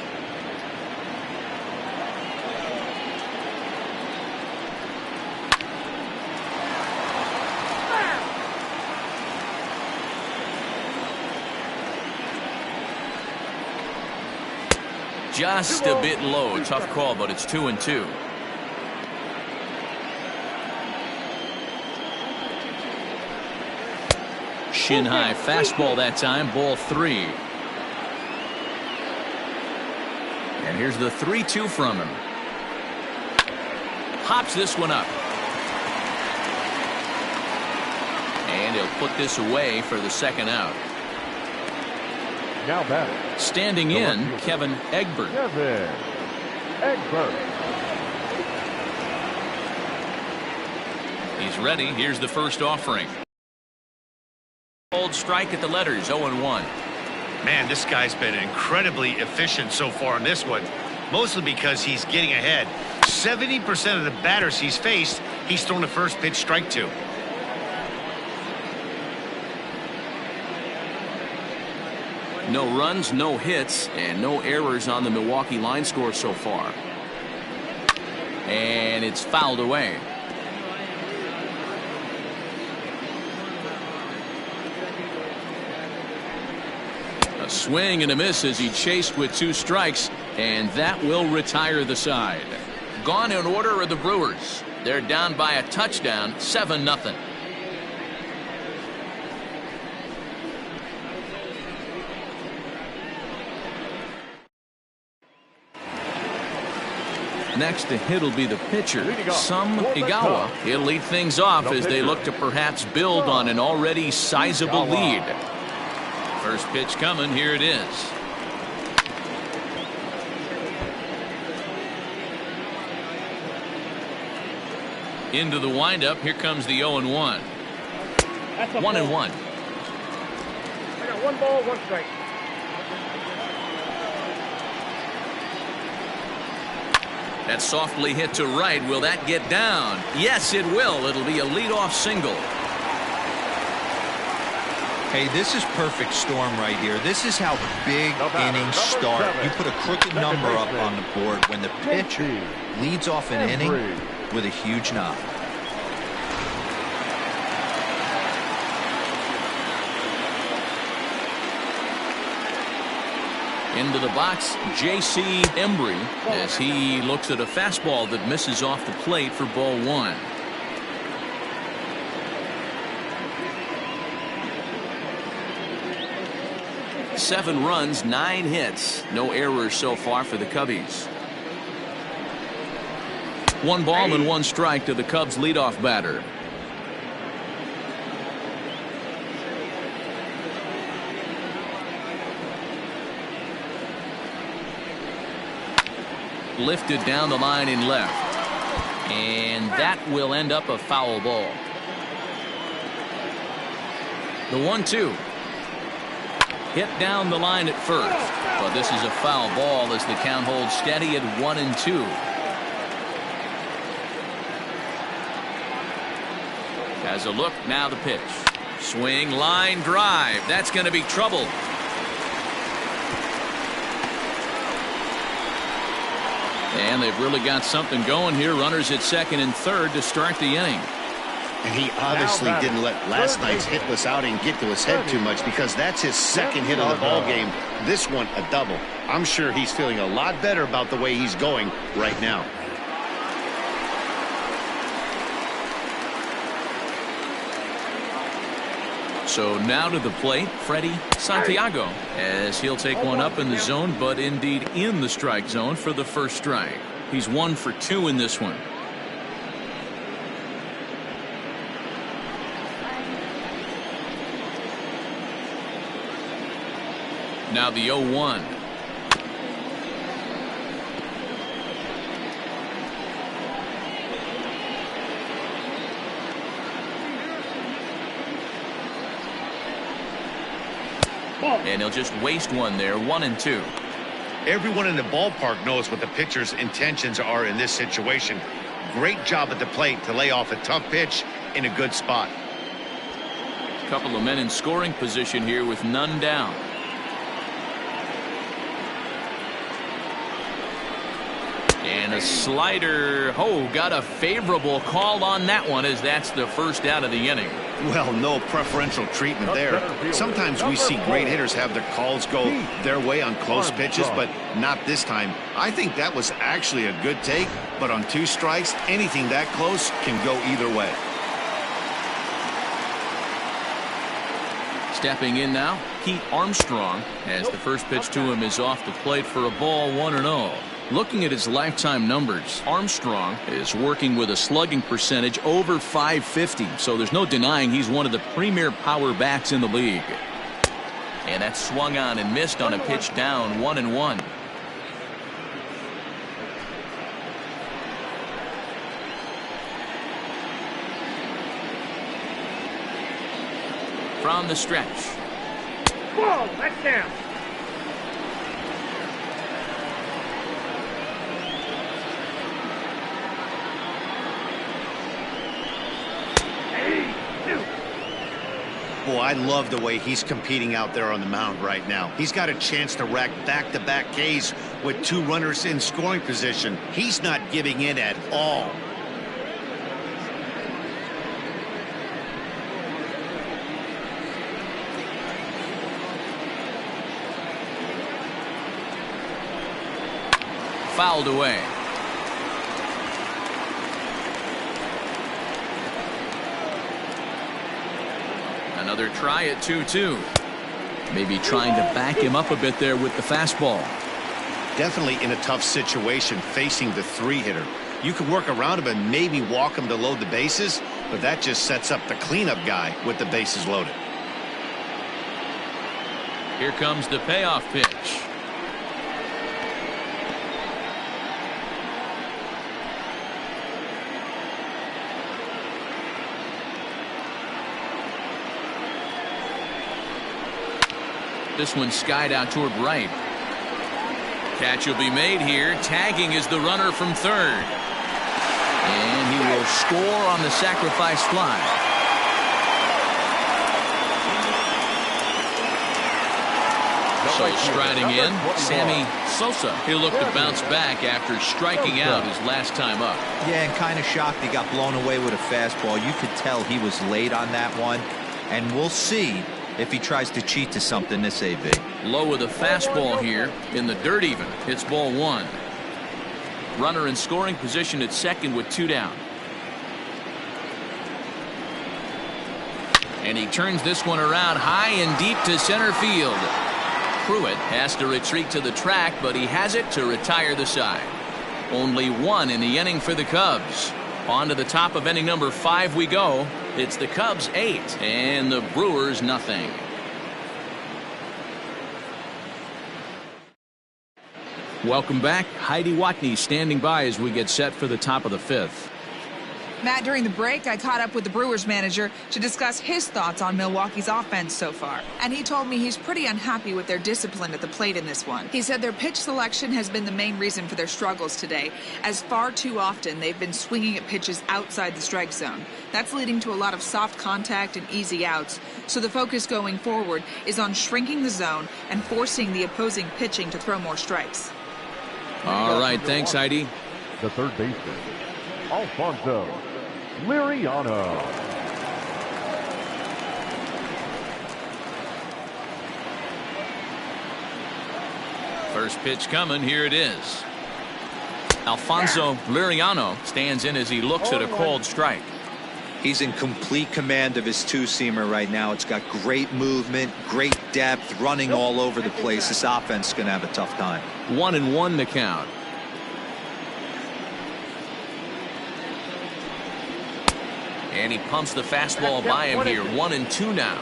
Just a bit low. Tough call, but it's 2-2. Shin high fastball that time, ball 3. And here's the 3-2 from him. Hops this one up. And he'll put this away for the second out. Now batting. Standing in, Kevin Egbert. He's ready. Here's the first offering. Old strike at the letters, 0-1. Man, this guy's been incredibly efficient so far in this one, mostly because he's getting ahead. 70% of the batters he's faced, he's thrown the first pitch strike to. No runs, no hits, and no errors on the Milwaukee line score so far. And it's fouled away. A swing and a miss as he chased with 2 strikes, and that will retire the side. Gone in order are the Brewers. They're down by a touchdown, 7-0. Next to hit will be the pitcher, Sum Igawa. He'll lead things off as they look to perhaps build on an already sizable lead. First pitch coming, here it is. Into the windup, here comes the 0-1. 1-1. I got 1 ball, 1 strike. That's softly hit to right. Will that get down? Yes, it will. It'll be a leadoff single. Hey, this is perfect storm right here. This is how big innings start. You put a crooked number up on the board when the pitcher leads off an inning with a huge knock. Into the box, J.C. Embry as he looks at a fastball that misses off the plate for ball 1. Seven runs, 9 hits, no errors so far for the Cubbies. 1 ball and 1 strike to the Cubs leadoff batter. Lifted down the line in left, and that will end up a foul ball. The 1-2 hit down the line at first, but this is a foul ball as the count holds steady at 1-2. Has a look, now the pitch. Swing, line drive. That's going to be trouble. And they've really got something going here. Runners at second and third to start the inning. And he obviously didn't let last night's hitless outing get to his head too much, because that's his second hit of the ball game. This one a double. I'm sure he's feeling a lot better about the way he's going right now. So now to the plate, Freddie Santiago, as he'll take one up in the zone, but indeed in the strike zone for the first strike. He's 1 for 2 in this one. Now the 0-1. And he'll just waste one there. 1-2. Everyone in the ballpark knows what the pitcher's intentions are in this situation. Great job at the plate to lay off a tough pitch in a good spot. Couple of men in scoring position here with none down. And a slider. Oh, got a favorable call on that one, as that's the first out of the inning. Well, no preferential treatment there. Sometimes we see great hitters have their calls go their way on close pitches, but not this time. I think that was actually a good take, but on 2 strikes, anything that close can go either way. Stepping in now, Pete Armstrong, as the first pitch to him is off the plate for a ball. 1-0. Looking at his lifetime numbers, Armstrong is working with a slugging percentage over .550, so there's no denying he's one of the premier power bats in the league. And that swung on and missed on a pitch down. 1-1. From the stretch. Whoa, that's down. Boy, I love the way he's competing out there on the mound right now. He's got a chance to rack back-to-back Ks with 2 runners in scoring position. He's not giving in at all. Fouled away. Another try at 2-2. Maybe trying to back him up a bit there with the fastball. Definitely in a tough situation facing the 3-hitter. You could work around him and maybe walk him to load the bases, but that just sets up the cleanup guy with the bases loaded. Here comes the payoff pitch. This one skied out toward right. Catch will be made here. Tagging is the runner from third. And he will score on the sacrifice fly. So striding in, Sammy Sosa. He'll look to bounce back after striking out his last time up. Yeah, and kind of shocked he got blown away with a fastball. You could tell he was late on that one. And we'll see if he tries to cheat to something this AB. Low with a fastball here in the dirt even. It's ball 1. Runner in scoring position at second with 2 down. And he turns this one around high and deep to center field. Pruitt has to retreat to the track, but he has it to retire the side. Only 1 in the inning for the Cubs. On to the top of inning number 5 we go. It's the Cubs 8 and the Brewers nothing. Welcome back. Heidi Watney standing by as we get set for the top of the 5th. Matt, during the break, I caught up with the Brewers manager to discuss his thoughts on Milwaukee's offense so far. And he told me he's pretty unhappy with their discipline at the plate in this one. He said their pitch selection has been the main reason for their struggles today, as far too often they've been swinging at pitches outside the strike zone. That's leading to a lot of soft contact and easy outs. So the focus going forward is on shrinking the zone and forcing the opposing pitching to throw more strikes. All right, thanks, Heidi. The third baseman, Alfonso Liriano. First pitch coming. Here it is. Alfonso Liriano stands in as he looks at a called strike. He's in complete command of his 2-seamer right now. It's got great movement, great depth, running all over the place. This offense is going to have a tough time. 1-1 to count. And he pumps the fastball by him here. 1-2 now.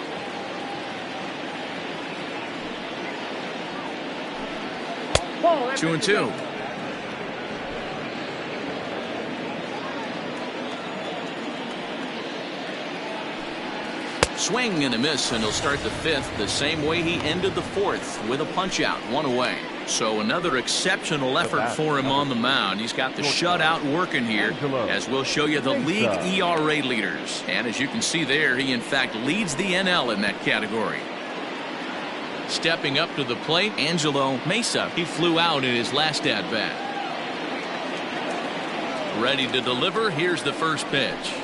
Whoa, 2-2. Swing and a miss, and he'll start the fifth the same way he ended the fourth, with a punch out, one away. So another exceptional effort for him on the mound. He's got the shutout working here, as we'll show you the league ERA leaders. And as you can see there, he in fact leads the NL in that category. Stepping up to the plate, Angelo Mesa. He flew out in his last at-bat. Ready to deliver. Here's the first pitch.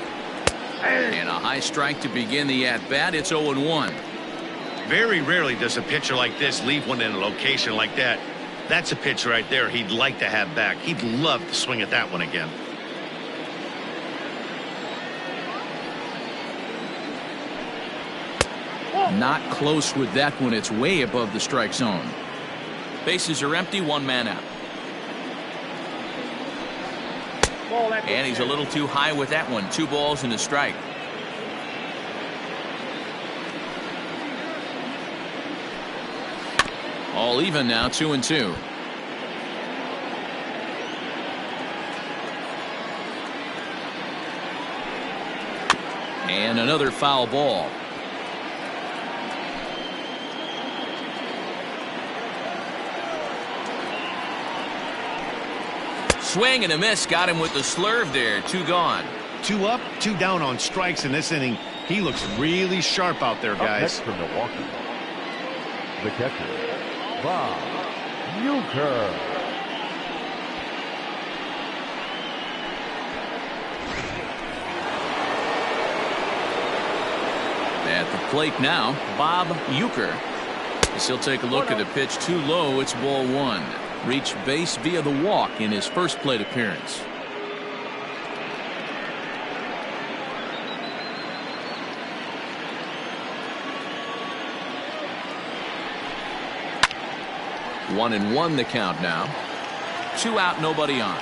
And a high strike to begin the at-bat. It's 0-1. Very rarely does a pitcher like this leave one in a location like that. That's a pitch right there he'd like to have back. He'd love to swing at that one again. Not close with that one. It's way above the strike zone. Bases are empty, one man out. And he's a little too high with that one. 2 balls and a strike. All even now, 2-2. And another foul ball. Swing and a miss. Got him with the slurve there. 2 gone. 2 up, 2 down on strikes in this inning. He looks really sharp out there, guys. Next from Milwaukee, the catcher, Bob Uecker. At the plate now, Bob Uecker. As he'll take a look at the pitch too low. It's ball 1. Reached base via the walk in his first plate appearance. One and one the count now. 2 out, nobody on.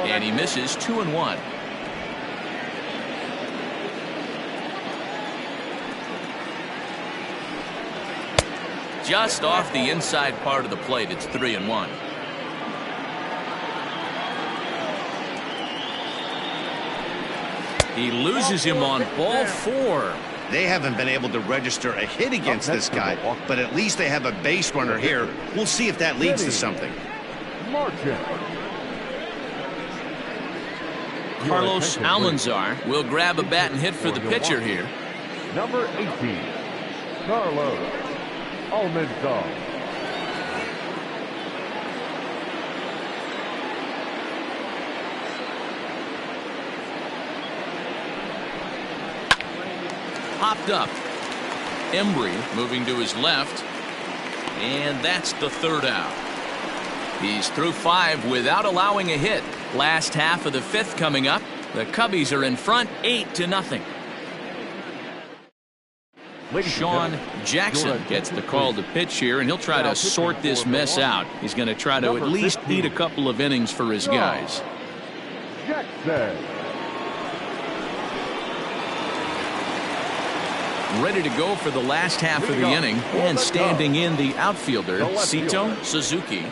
And he misses. 2-1. Just off the inside part of the plate. It's 3-1. He loses him on ball 4. They haven't been able to register a hit against this guy, but at least they have a base runner here. We'll see if that leads to something. Carlos Almanzar will grab a bat and hit for the pitcher here. Number 18, Carlos Almanzar. Popped up. Embry moving to his left. And that's the 3rd out. He's through 5 without allowing a hit. Last half of the 5th coming up. The Cubbies are in front 8-0. Sean Jackson gets the call to pitch here, and he'll try to sort this mess out. He's going to try to at least eat a couple of innings for his guys. Jackson. Ready to go for the last half of the inning, and standing in the outfielder, Sito Suzuki.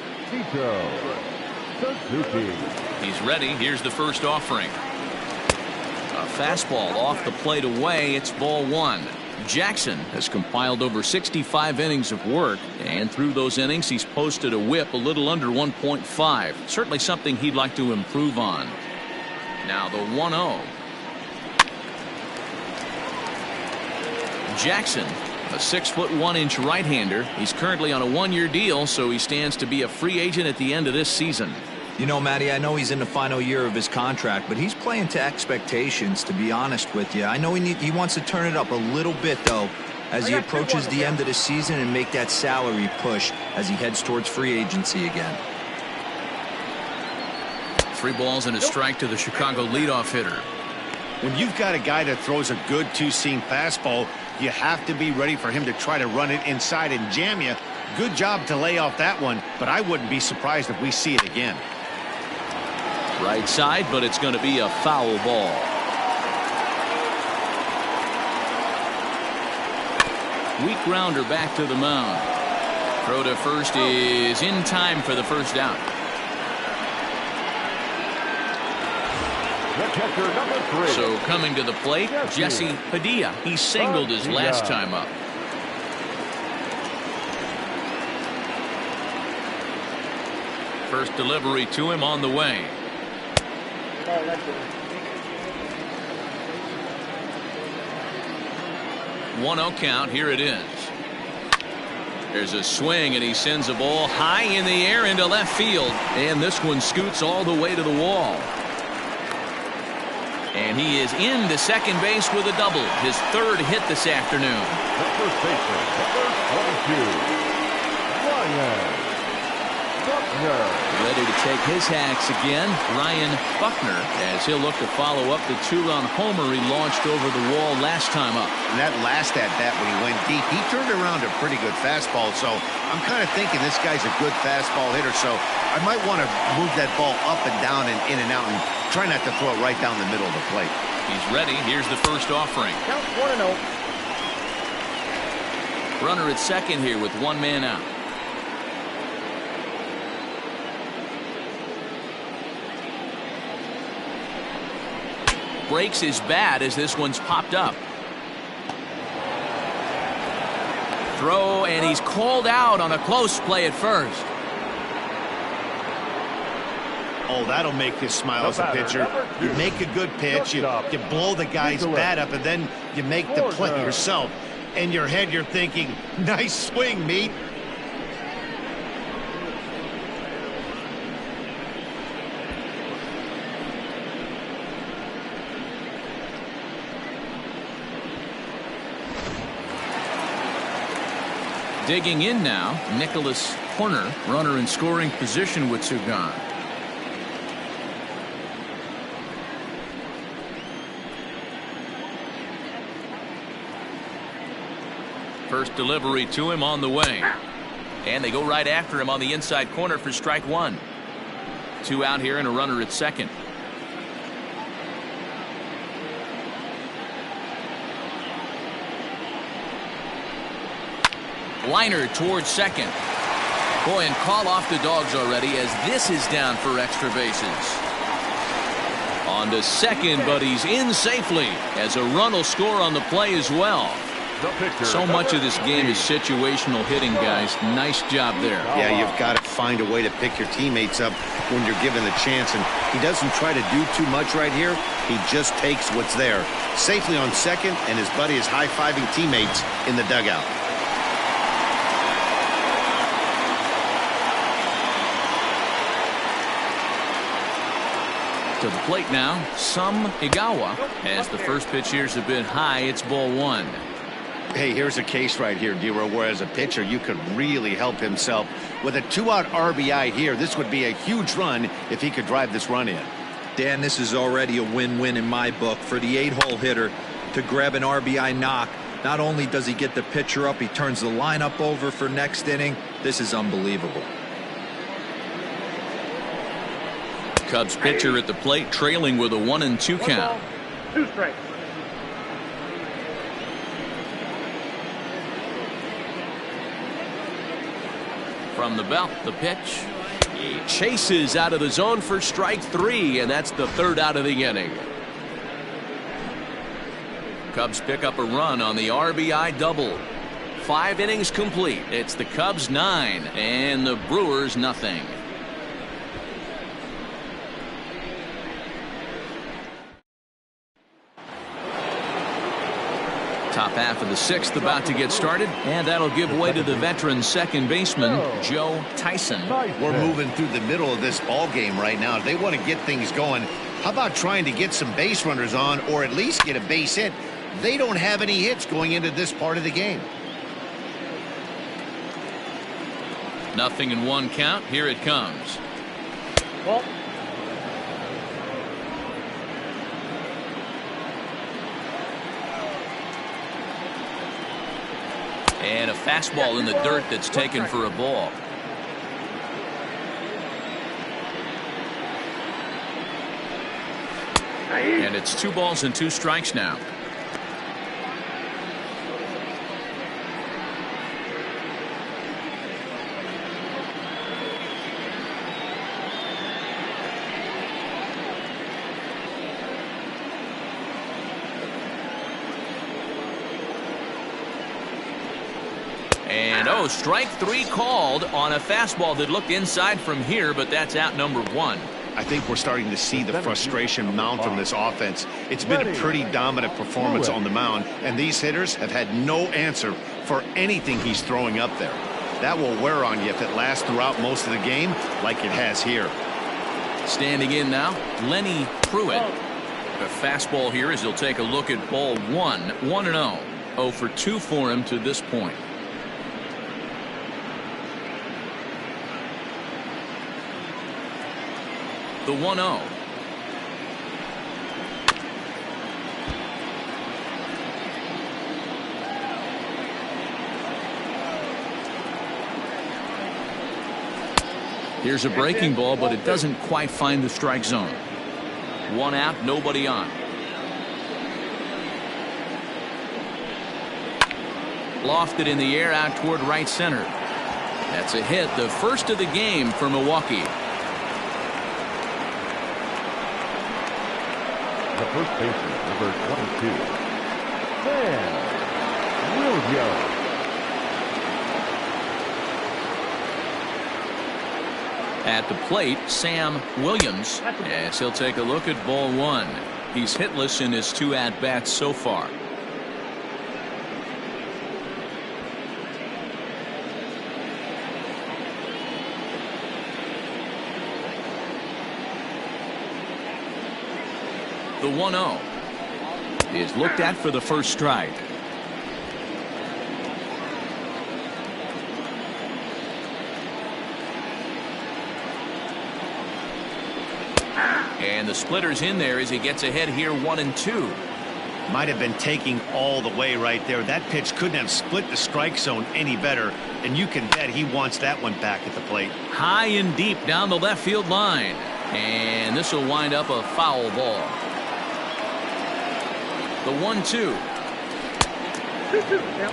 He's ready. Here's the first offering. A fastball off the plate away. It's ball 1. Jackson has compiled over 65 innings of work, and through those innings he's posted a whip a little under 1.5. Certainly something he'd like to improve on. Now the 1-0. Jackson, a 6'1" right-hander. He's currently on a 1-year deal, so he stands to be a free agent at the end of this season. You know, Matty, I know he's in the final year of his contract, but he's playing to expectations, to be honest with you. I know he wants to turn it up a little bit, though, as he approaches the end of the season and make that salary push as he heads towards free agency again. 3 balls and a strike to the Chicago leadoff hitter. When you've got a guy that throws a good 2-seam fastball, you have to be ready for him to try to run it inside and jam you. Good job to lay off that one, but I wouldn't be surprised if we see it again. Right side, but it's going to be a foul ball. Weak grounder back to the mound. Throw to first is in time for the first out. The catcher, number 3. So coming to the plate, Jesse Padilla. He singled his last time up. First delivery to him on the way. 1-0 count. Here it is. There's a swing, and he sends a ball high in the air into left field. And this one scoots all the way to the wall. And he is into second base with a double. His third hit this afternoon. The first baseman, number 22. Ryan Buckner. Ready to take his hacks again, Ryan Buckner, as he'll look to follow up the 2-run homer he launched over the wall last time up. And that last at-bat when he went deep, he turned around a pretty good fastball. So I'm kind of thinking this guy's a good fastball hitter. So I might want to move that ball up and down and in and out and try not to throw it right down the middle of the plate. He's ready. Here's the first offering. Count 1-0. Runner at second here with one man out. Breaks his bat as this one's popped up. Throw, and he's called out on a close play at first. Oh, that'll make you smile as a pitcher. You make a good pitch, you blow the guy's bat up, and then you make the play yourself. In your head, you're thinking, nice swing, meat. Digging in now, Nicholas Horner, runner in scoring position with Sugan. First delivery to him on the way. And they go right after him on the inside corner for strike one. 2 out here and a runner at second. Liner towards second. Boy, and call off the dogs already as this is down for extra bases. On to second, but he's in safely as a run will score on the play as well. So much of this game is situational hitting, guys. Nice job there. Yeah, you've got to find a way to pick your teammates up when you're given the chance, and he doesn't try to do too much right here. He just takes what's there. Safely on second, and his buddy is high-fiving teammates in the dugout. To the plate now, Sam Igawa. As the first pitch here's a bit high, it's ball one. Hey, here's a case right here, D-Row, where as a pitcher you could really help himself. With a 2-out RBI here, this would be a huge run if he could drive this run in. Dan, this is already a win-win in my book for the 8-hole hitter to grab an RBI knock. Not only does he get the pitcher up, he turns the lineup over for next inning. This is unbelievable. Cubs pitcher at the plate, trailing with a 1-2 count. 2 strikes. From the belt, the pitch. He chases out of the zone for strike 3, and that's the 3rd out of the inning. Cubs pick up a run on the RBI double. 5 innings complete. It's the Cubs 9 and the Brewers nothing. Top half of the 6th about to get started, and that'll give way to the veteran second baseman Joe Tyson. We're moving through the middle of this ball game right now. They want to get things going. How about trying to get some base runners on, or at least get a base hit? They don't have any hits going into this part of the game. 0-1 count. Here it comes. Well, And a fastball in the dirt that's taken for a ball. And it's 2 balls and 2 strikes now. And oh, strike 3 called on a fastball that looked inside from here, but that's out number 1. I think we're starting to see the frustration mount from this offense. It's been a pretty dominant performance on the mound, and these hitters have had no answer for anything he's throwing up there. That will wear on you if it lasts throughout most of the game like it has here. Standing in now, Lenny Pruitt. The fastball here as he'll take a look at ball 1. 1-0. 0 for 2 for him to this point. The 1-0. Here's a breaking ball, but it doesn't quite find the strike zone. 1 out, nobody on. Lofted in the air out toward right center. That's a hit, the first of the game for Milwaukee. The first baseman, number 22, Sam Williams. At the plate, Sam Williams, as he'll take a look at ball 1. He's hitless in his 2 at-bats so far. The 1-0 is looked at for the first strike. And the splitter's in there as he gets ahead here 1-2. Might have been taking all the way right there. That pitch couldn't have split the strike zone any better, and you can bet he wants that one back at the plate. High and deep down the left field line, and this will wind up a foul ball. The 1-2. 2-2. Now.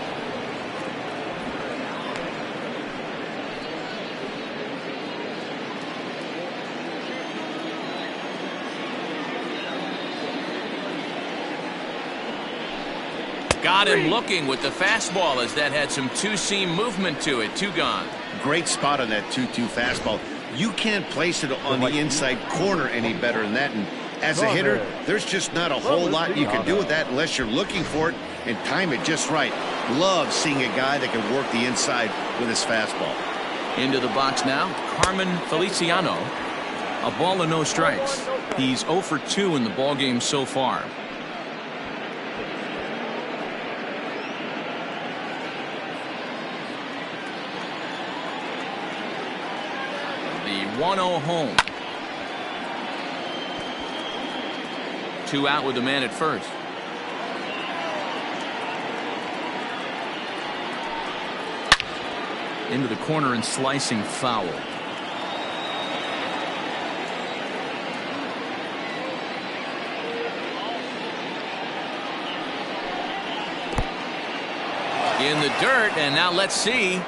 Got him looking with the fastball as that had some two-seam movement to it. 2 gone. Great spot on that 2-2 fastball. You can't place it on the inside corner any better than that. And as a hitter, there's just not a whole lot you can do with that unless you're looking for it and time it just right. Love seeing a guy that can work the inside with his fastball. Into the box now, Carmen Feliciano. A ball and no strikes. He's 0 for 2 in the ballgame so far. The 1-0 home. 2 out with the man at first. Into the corner and slicing foul. In the dirt, and now let's see.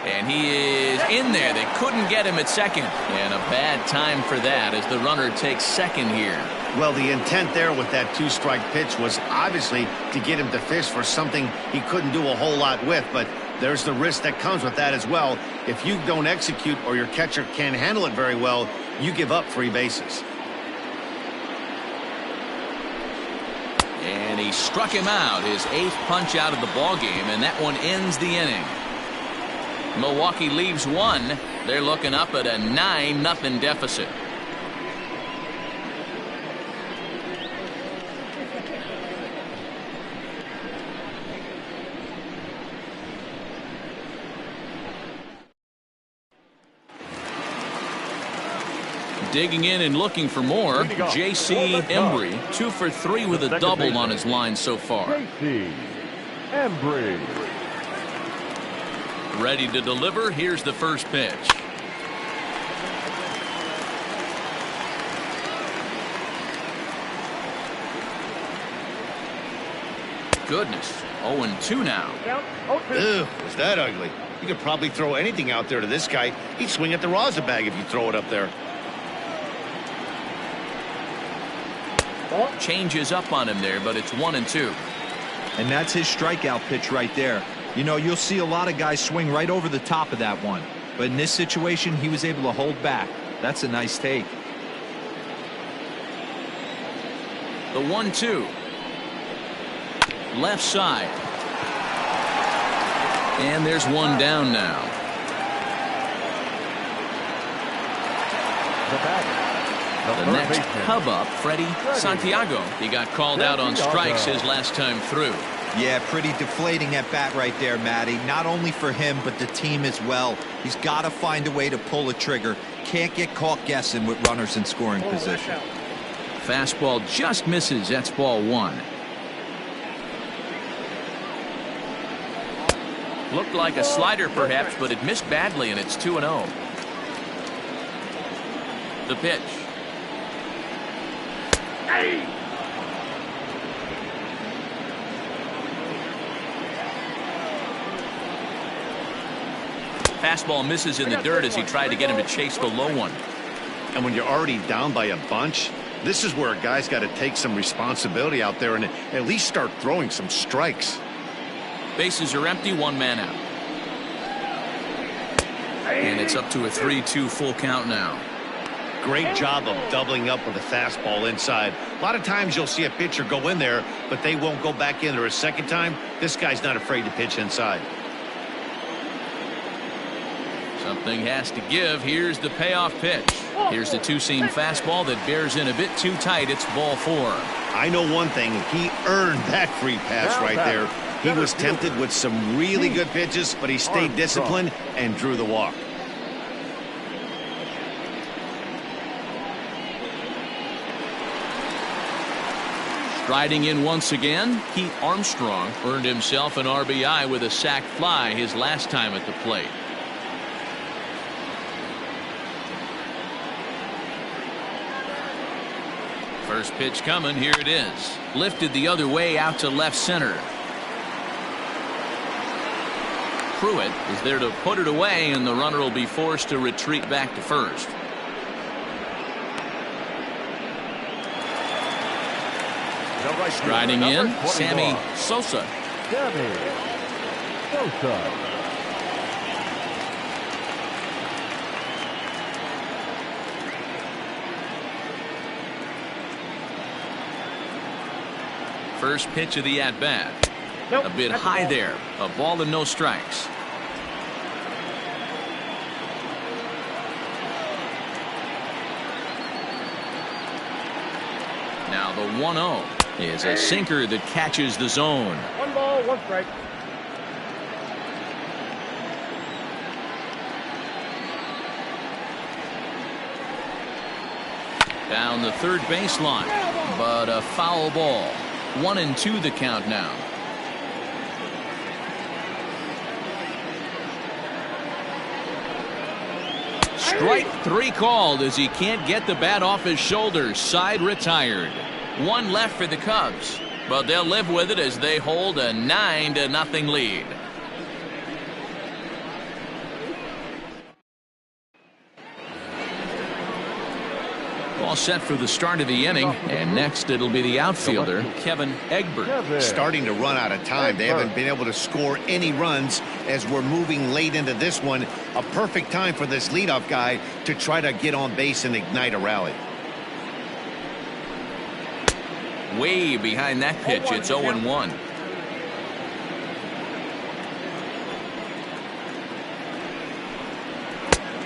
And he is in there. They couldn't get him at second. And a bad time for that as the runner takes second here. Well, the intent there with that 2-strike pitch was obviously to get him to fish for something he couldn't do a whole lot with. But there's the risk that comes with that as well. If you don't execute or your catcher can't handle it very well, you give up free bases. And he struck him out, his 8th punch out of the ballgame, and that one ends the inning. Milwaukee leaves 1. They're looking up at a 9-0 deficit. Digging in and looking for more, J.C. Embry, 2 for 3 with a double on his line so far. J.C. Embry. Ready to deliver. Here's the first pitch. Goodness. 0-2 now. Ew, is that ugly? You could probably throw anything out there to this guy. He'd swing at the rosin bag if you throw it up there. Changes up on him there, but it's 1-2. And that's his strikeout pitch right there. You know, you'll see a lot of guys swing right over the top of that one. But in this situation, he was able to hold back. That's a nice take. The 1-2. Left side. And there's one down now. The next Cub up, Freddie Santiago. He got called out on strikes his last time through. Yeah, pretty deflating at bat right there, Matty. Not only for him, but the team as well. He's got to find a way to pull a trigger. Can't get caught guessing with runners in scoring position. Fastball just misses. That's ball 1. Looked like a slider perhaps, but it missed badly, and it's 2-0. The pitch. Hey. Fastball misses in the dirt as he tried to get him to chase the low one. And when you're already down by a bunch, this is where a guy's got to take some responsibility out there and at least start throwing some strikes. Bases are empty, 1 man out. And it's up to a 3-2 full count now. Great job of doubling up with a fastball inside. A lot of times you'll see a pitcher go in there, but they won't go back in there a second time. This guy's not afraid to pitch inside. Something has to give. Here's the payoff pitch. Here's the two-seam fastball that bears in a bit too tight. It's ball 4. I know one thing. He earned that free pass right there. He was tempted with some really good pitches, but he stayed disciplined and drew the walk. Striding in once again, Keith Armstrong earned himself an RBI with a sac fly his last time at the plate. First pitch coming. Here it is. Lifted the other way out to left center. Pruitt is there to put it away, and the runner will be forced to retreat back to first. Striding in, Sammy Sosa. First pitch of the at-bat. A bit high there. A ball and no strikes. Now the 1-0 is a sinker that catches the zone. 1 ball, 1 strike. Down the third baseline, but a foul ball. 1-2 the count now. Strike 3 called as he can't get the bat off his shoulders. Side retired. 1 left for the Cubs, but they'll live with it as they hold a 9-0 lead. All set for the start of the inning, and next it'll be the outfielder Kevin Egbert. Starting to run out of time. They haven't been able to score any runs as we're moving late into this one. A perfect time for this leadoff guy to try to get on base and ignite a rally. Way behind that pitch. It's 0-1.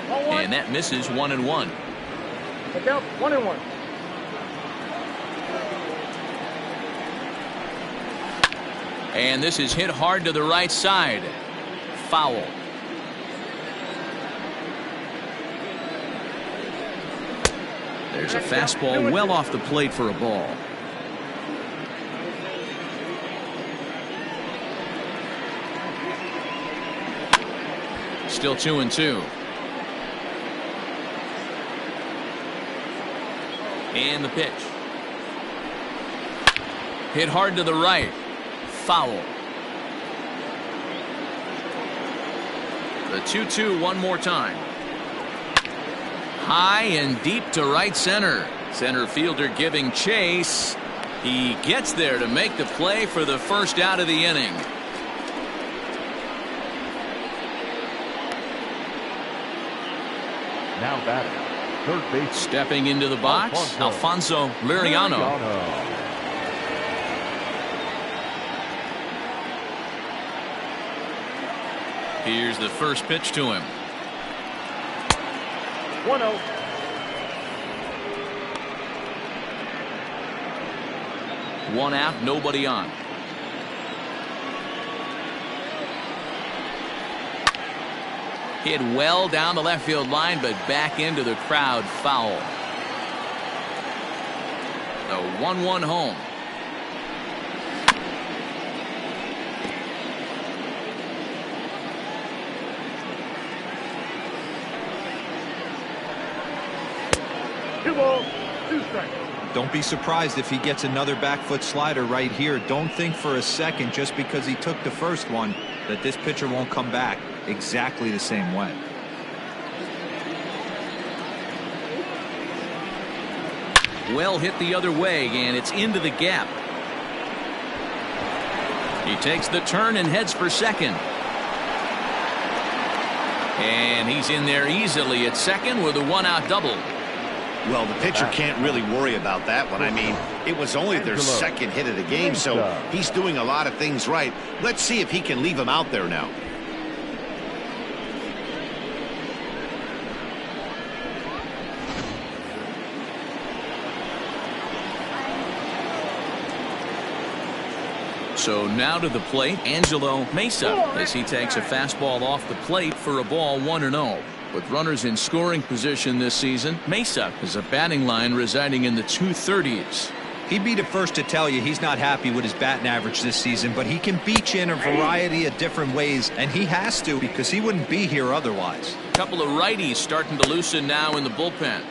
And that misses. 1-1. Look out, 1-1. And this is hit hard to the right side. Foul. There's a fastball well off the plate for a ball. Still 2-2. And the pitch. Hit hard to the right. Foul. The 2-2 one more time. High and deep to right center. Center fielder giving chase. He gets there to make the play for the first out of the inning. Now batting, third base. Stepping into the box, Alfonso Liriano. Here's the first pitch to him. 1-0. One out, nobody on. Hit well down the left field line, but back into the crowd, foul. The 1-1 home. Two balls, two strikes. Don't be surprised if he gets another back foot slider right here. Don't think for a second, just because he took the first one, that this pitcher won't come back exactly the same way. Well hit the other way, and it's into the gap. He takes the turn and heads for second. And he's in there easily at second with a one-out double. Well, the pitcher can't really worry about that one. I mean, it was only their second hit of the game, so he's doing a lot of things right. Let's see if he can leave him out there now. So now to the plate, Angelo Mesa, as he takes a fastball off the plate for a ball 1-0. With runners in scoring position this season, Mesa has a batting line residing in the 230s. He'd be the first to tell you he's not happy with his batting average this season, but he can beat you in a variety of different ways, and he has to, because he wouldn't be here otherwise. A couple of righties starting to loosen now in the bullpen.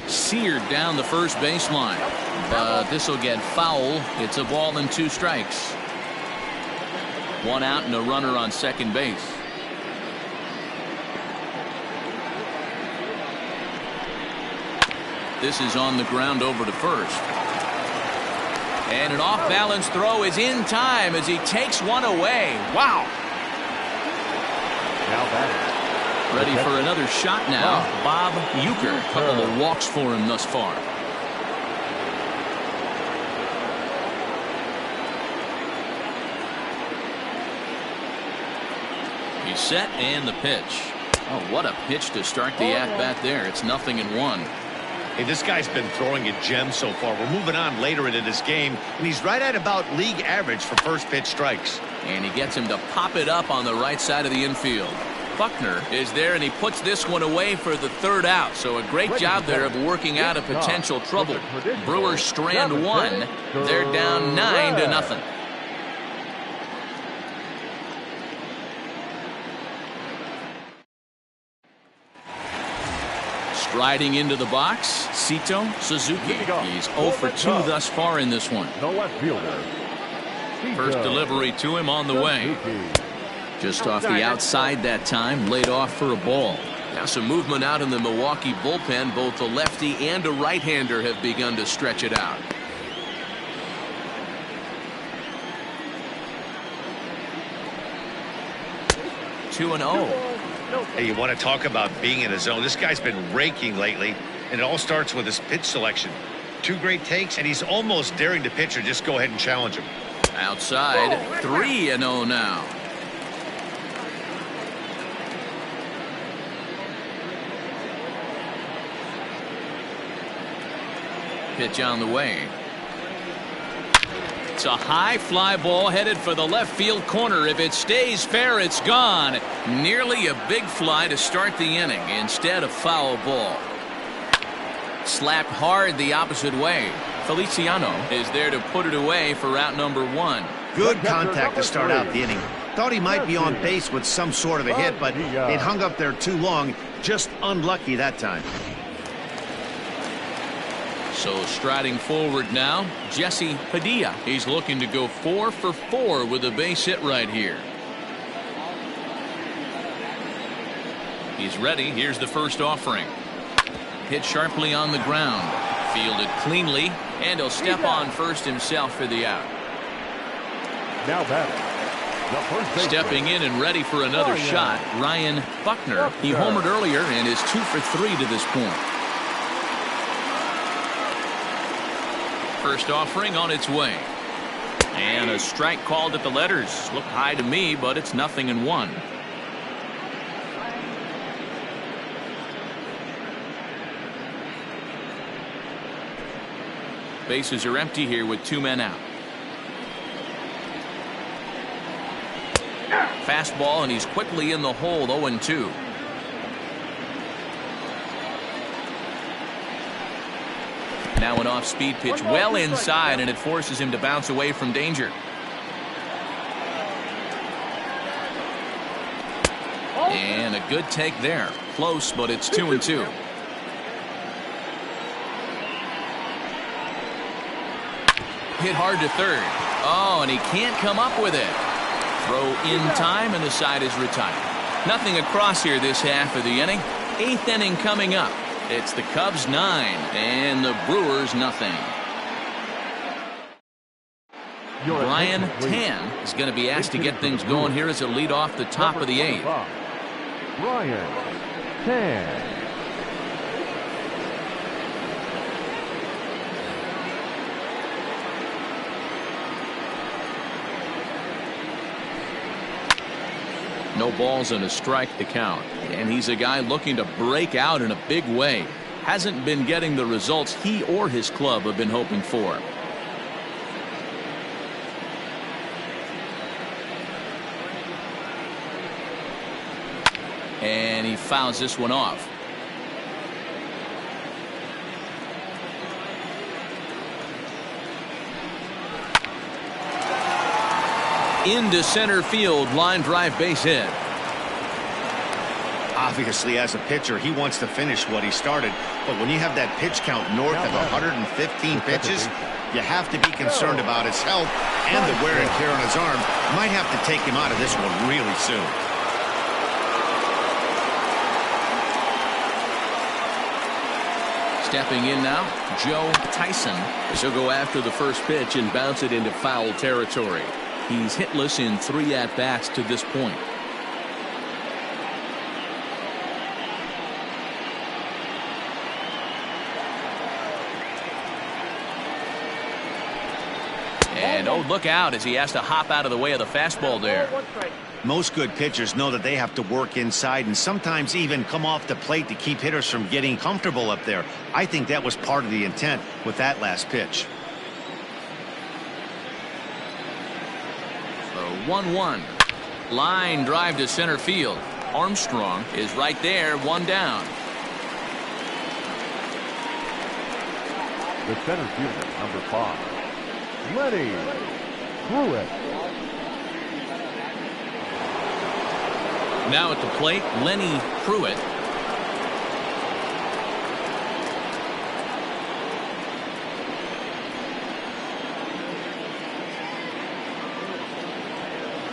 Seared down the first baseline, but this will get foul. It's a ball and 2 strikes. One out and a runner on second base. This is on the ground over to first. And an off-balance throw is in time as he takes one away. Wow. Now batting. Ready for another shot now. Bob Uecker. A couple of walks for him thus far. He's set and the pitch. Oh, what a pitch to start the at-bat there. It's 0-1. Hey, this guy's been throwing a gem so far. We're moving on later into this game, and he's right at about league average for first pitch strikes. And he gets him to pop it up on the right side of the infield. Buckner is there, and he puts this one away for the third out. So a great job there of working out a potential trouble. Brewers strand one. They're down 9-0. Striding into the box, Sito Suzuki. He's 0 for 2 thus far in this one. The left fielder. First delivery to him on the way. Just off the outside that time, laid off for a ball. Now some movement out in the Milwaukee bullpen. Both a lefty and a right-hander have begun to stretch it out. Two and 0. Hey, you want to talk about being in a zone? This guy's been raking lately, and it all starts with his pitch selection. 2 great takes, and he's almost daring the pitcher just go ahead and challenge him. Outside, 3-0 now. Pitch on the way. It's a high fly ball headed for the left field corner. If it stays fair, it's gone. Nearly a big fly to start the inning. Instead, a foul ball. Slapped hard the opposite way. Feliciano is there to put it away for out number 1. Good contact to start out the inning. Thought he might be on base with some sort of a hit, but it hung up there too long. Just unlucky that time. So striding forward now, Jesse Padilla. He's looking to go 4 for 4 with a base hit right here. He's ready. Here's the first offering. Hit sharply on the ground. Fielded cleanly, And he'll step on first himself for the out. Now batting, the first baseman. Stepping in and ready for another shot, Ryan Buckner. He homered earlier and is 2 for 3 to this point. First offering on its way. And a strike called at the letters. Looked high to me, but it's 0-1. Bases are empty here with 2 men out. Fastball, and he's quickly in the hole. 0-2. Now an off-speed pitch well inside, and it forces him to bounce away from danger. And a good take there. Close, but it's 2-2. Hit hard to third. Oh, and he can't come up with it. Throw in time, and the side is retired. Nothing across here this half of the inning. 8th inning coming up. It's the Cubs 9 and the Brewers nothing. Brian Tan is going to be asked to get things going here as a lead off the top of the 8th. Brian Tan. No balls and a strike to count. And he's a guy looking to break out in a big way. Hasn't been getting the results he or his club have been hoping for. And he fouls this one off. Into center field, line drive, base hit. Obviously, as a pitcher, he wants to finish what he started. But when you have that pitch count north of 115 pitches, you have to be concerned about his health and the wear and tear on his arm. Might have to take him out of this one really soon. Stepping in now, Joe Tyson. He'll go after the first pitch and bounce it into foul territory. He's hitless in 3 at-bats to this point. And oh, look out as he has to hop out of the way of the fastball there. Most good pitchers know that they have to work inside and sometimes even come off the plate to keep hitters from getting comfortable up there. I think that was part of the intent with that last pitch. 1-1. Line drive to center field. Armstrong is right there, 1 down. The center fielder, number 5, Lenny Pruitt. Now at the plate, Lenny Pruitt.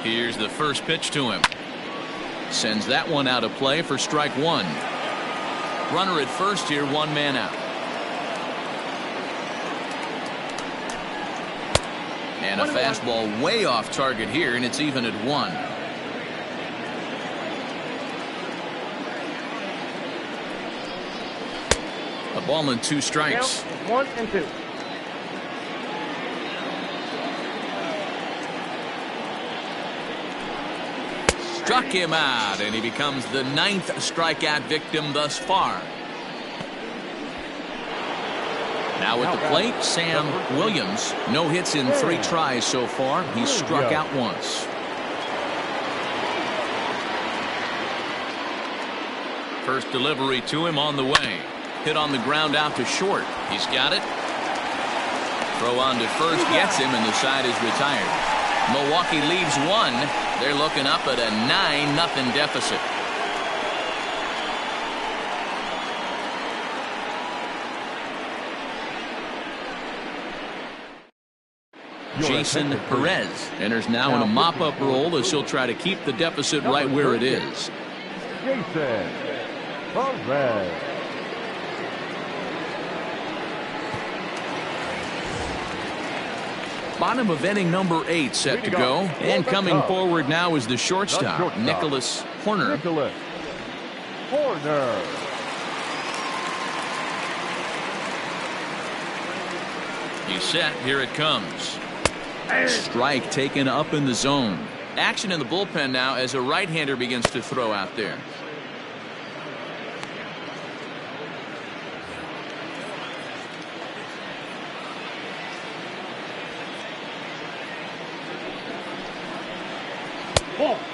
Here's the first pitch to him. Sends that one out of play for strike 1. Runner at first here, 1 man out. And a fastball way off target here, and it's even at 1. A ball and 2 strikes. 1 and 2. Struck him out, and he becomes the 9th strikeout victim thus far. Now at the plate, Sam Williams. No hits in 3 tries so far. He's struck out once. First delivery to him on the way. Hit on the ground out to short. He's got it. Throw on to first gets him, and the side is retired. Milwaukee leaves 1. They're looking up at a 9-0 deficit. Jason Perez enters now in a mop-up role as he'll try to keep the deficit right where it is. Jason Perez. Bottom of inning number 8 set to go. And coming forward now is the shortstop, Nicholas Horner. He's set. Here it comes. Strike taken up in the zone. Action in the bullpen now as a right-hander begins to throw out there.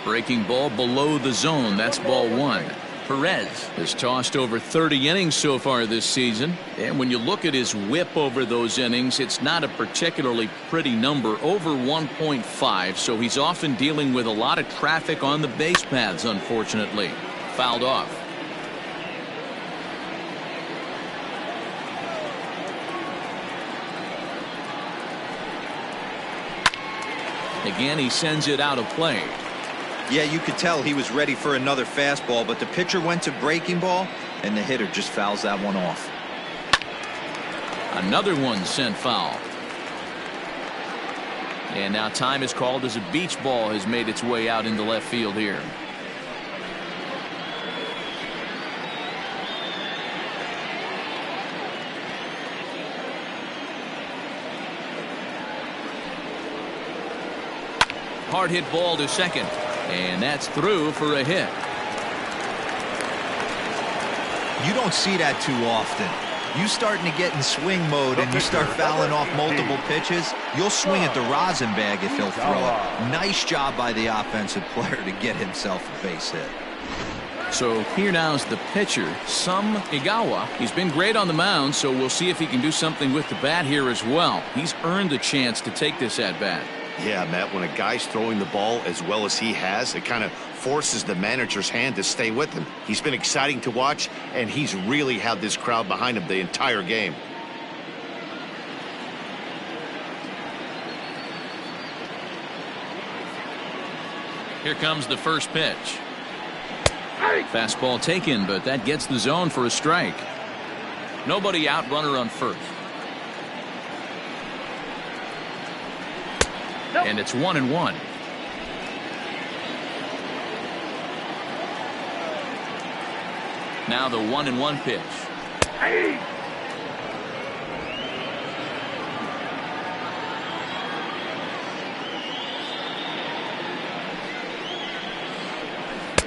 Breaking ball below the zone. That's ball 1. Perez has tossed over 30 innings so far this season. And when you look at his whip over those innings, it's not a particularly pretty number, over 1.5. So he's often dealing with a lot of traffic on the base paths, unfortunately. Fouled off. Again, he sends it out of play. Yeah, you could tell he was ready for another fastball, but the pitcher went to breaking ball, and the hitter just fouls that one off. Another one sent foul. And now time is called as a beach ball has made its way out into left field here. Hard hit ball to second. And that's through for a hit. You don't see that too often. You starting to get in swing mode and you start fouling off multiple pitches, you'll swing at the rosin bag if he'll throw it. Nice job by the offensive player to get himself a base hit. So here now is the pitcher, Sum Igawa. He's been great on the mound, so we'll see if he can do something with the bat here as well. He's earned a chance to take this at bat. Yeah, Matt, when a guy's throwing the ball as well as he has, it kind of forces the manager's hand to stay with him. He's been exciting to watch, and he's really had this crowd behind him the entire game. Here comes the first pitch. Fastball taken, but that gets the zone for a strike. Nobody out, runner on first. And it's 1-1. Now the 1-1 pitch.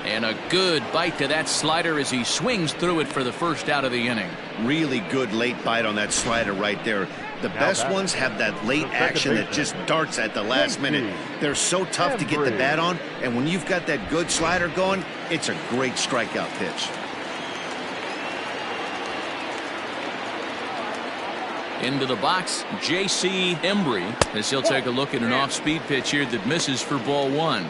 And a good bite to that slider as he swings through it for the first out of the inning. Really good late bite on that slider right there. The best ones have that late action that just darts at the last minute. They're so tough to get the bat on, and when you've got that good slider going, it's a great strikeout pitch. Into the box, J.C. Embry, as he'll take a look at an off-speed pitch here that misses for ball 1.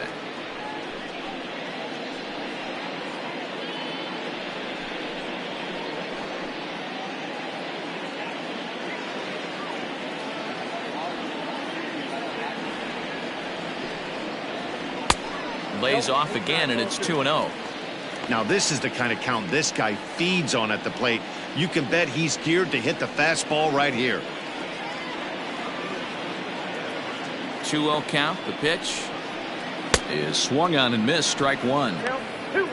Lays off again, and it's 2-0. Now this is the kind of count this guy feeds on at the plate. You can bet he's geared to hit the fastball right here. 2-0 count. The pitch is swung on and missed. Strike 1.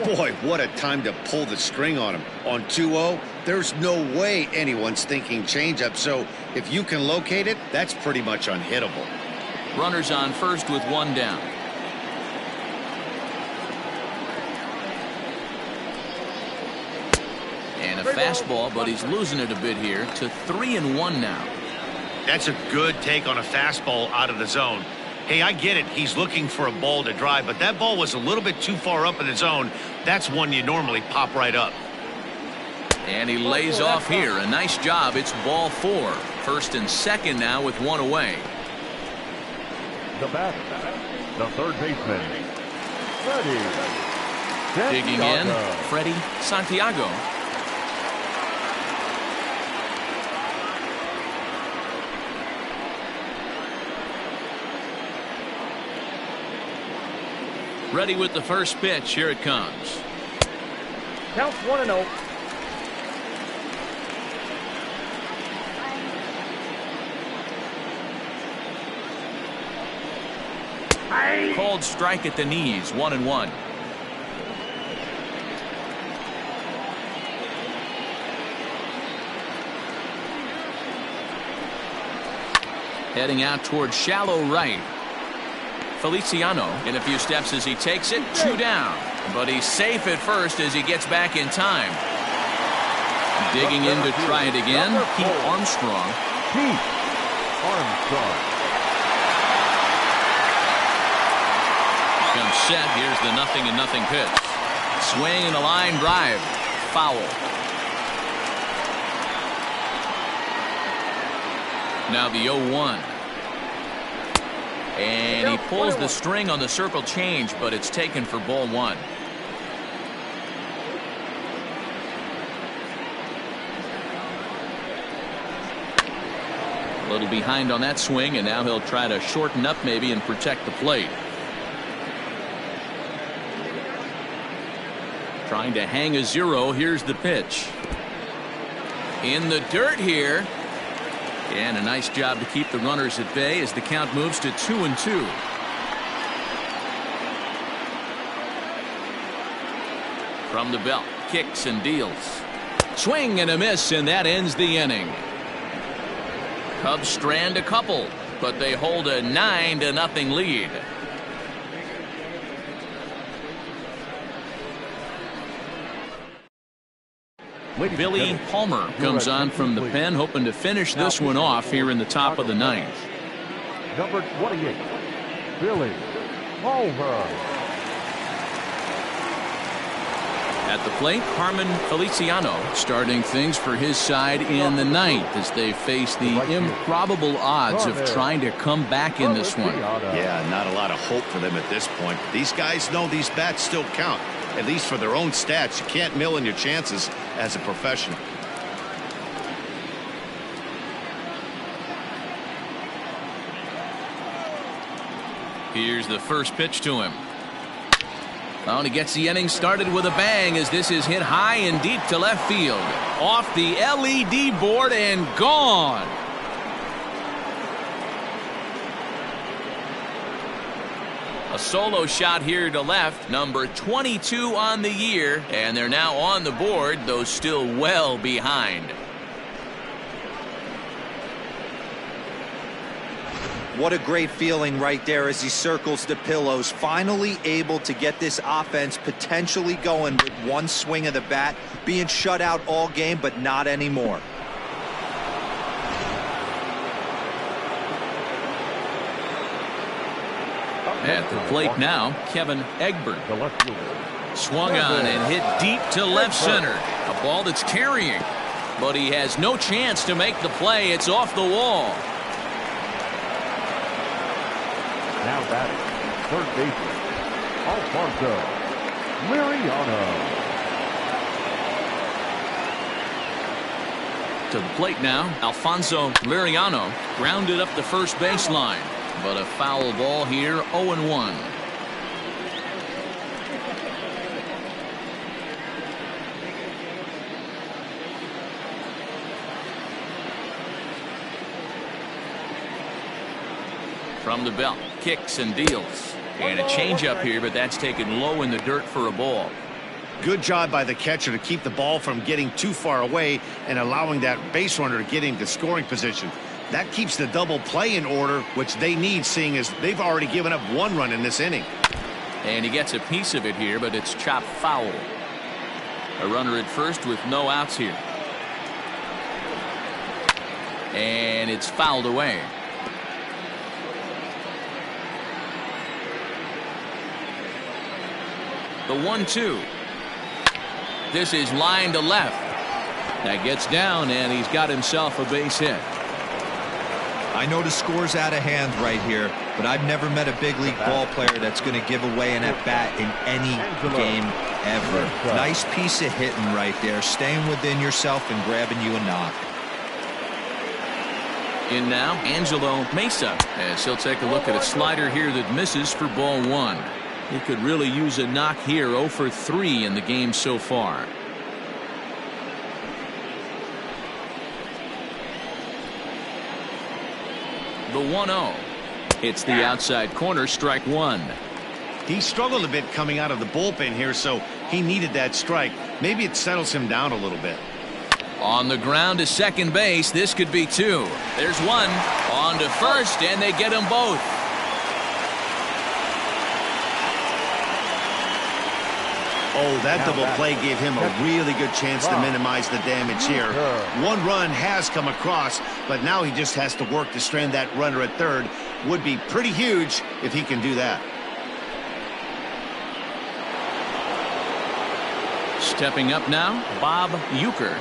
Boy, what a time to pull the string on him. On 2-0, there's no way anyone's thinking changeup. So if you can locate it, that's pretty much unhittable. Runners on first with 1 down. And a fastball, but he's losing it a bit here to 3-1 now. That's a good take on a fastball out of the zone. Hey, I get it. He's looking for a ball to drive, but that ball was a little bit too far up in the zone. That's one you normally pop right up. And he lays off here. A nice job. It's ball 4. First and second now with 1 away. The batter, the third baseman, Freddie. Digging in, Freddie Santiago. Ready with the first pitch. Here it comes. Counts 1-0. Cold strike at the knees, 1-1. Heading out towards shallow right. Feliciano in a few steps as he takes it. 2 down. But he's safe at first as he gets back in time. Digging in to try it again. Pete Armstrong. Pete Armstrong. Comes set. Here's the 0-0 pitch. Swing and a line drive. Foul. Now the 0-1. And he pulls the string on the circle change, but it's taken for ball 1. A little behind on that swing, and now he'll try to shorten up maybe and protect the plate. Trying to hang a 0. Here's the pitch. In the dirt here. And a nice job to keep the runners at bay as the count moves to 2-2. From the belt, kicks and deals. Swing and a miss, and that ends the inning. Cubs strand a couple, but they hold a 9-0 lead. Billy Palmer comes on from the pen, hoping to finish this one off here in the top of the 9th. Number 28, Billy Palmer. At the plate, Carmen Feliciano starting things for his side in the 9th as they face the improbable odds of trying to come back in this one. Yeah, not a lot of hope for them at this point. These guys know these bats still count, at least for their own stats. You can't mill in your chances as a professional. Here's the first pitch to him. Oh, and he gets the inning started with a bang as this is hit high and deep to left field. Off the LED board and gone. A solo shot here to left, number 22 on the year, and they're now on the board, though still well behind. What a great feeling right there as he circles the pillows, finally able to get this offense potentially going with one swing of the bat, being shut out all game, but not anymore. At the plate now, Kevin Egbert. Swung on and hit deep to left center. A ball that's carrying, but he has no chance to make the play. It's off the wall. Now batting, third baseman, Alfonso Liriano. To the plate now, Alfonso Liriano grounded up the first baseline, but a foul ball here, 0-1. From the belt, kicks and deals. And a changeup here, but that's taken low in the dirt for a ball. Good job by the catcher to keep the ball from getting too far away and allowing that base runner to get into scoring position. That keeps the double play in order, which they need, seeing as they've already given up one run in this inning. And he gets a piece of it here, but it's chopped foul. A runner at first with no outs here. And it's fouled away. The 1-2. This is line to left. That gets down, and he's got himself a base hit. I know the score's out of hand right here, but I've never met a big league ball player that's going to give away an at-bat in any game ever. Nice piece of hitting right there, staying within yourself and grabbing you a knock. In now, Angelo Mesa, as he'll take a look at a slider here that misses for ball 1. He could really use a knock here. 0 for 3 in the game so far. The 1-0. It's the outside corner, strike one. He struggled a bit coming out of the bullpen here, so he needed that strike. Maybe it settles him down a little bit. On the ground to second base, this could be two. There's one. On to first, and they get them both. Oh, that double play gave him a really good chance to minimize the damage here. One run has come across, but now he just has to work to strand that runner at third. Would be pretty huge if he can do that. Stepping up now, Bob Uecker.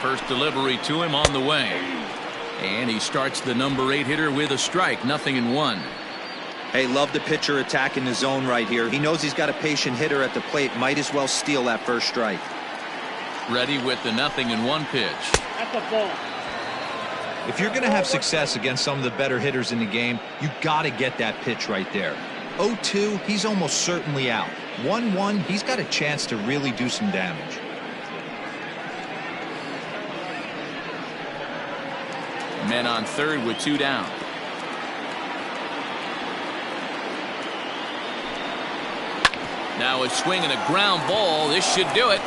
First delivery to him on the way. And he starts the number 8 hitter with a strike, 0-1. Hey, love the pitcher attacking the zone right here. He knows he's got a patient hitter at the plate. Might as well steal that first strike. Ready with the 0-1 pitch. At the ball. If you're going to have success against some of the better hitters in the game, you got to get that pitch right there. 0-2, he's almost certainly out. 1-1, he's got a chance to really do some damage. Men on third with 2 down. Now a swing and a ground ball. This should do it.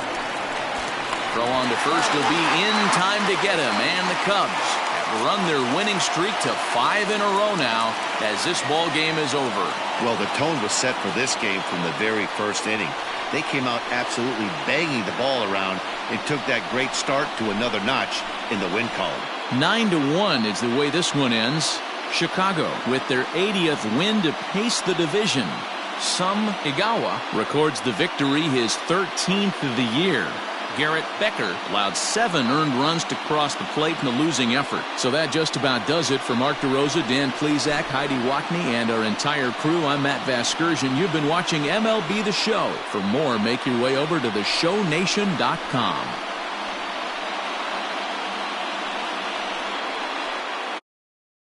Throw on to first will be in time to get him. And the Cubs have run their winning streak to 5 in a row now as this ball game is over. Well, the tone was set for this game from the very first inning. They came out absolutely banging the ball around and took that great start to another notch in the win column. 9-1 is the way this one ends. Chicago with their 80th win to pace the division. Sam Igawa records the victory, his 13th of the year. Garrett Becker allowed 7 earned runs to cross the plate in the losing effort. So that just about does it for Mark DeRosa, Dan Plesac, Heidi Watney, and our entire crew. I'm Matt Vasgersian. You've been watching MLB The Show. For more, make your way over to theshownation.com.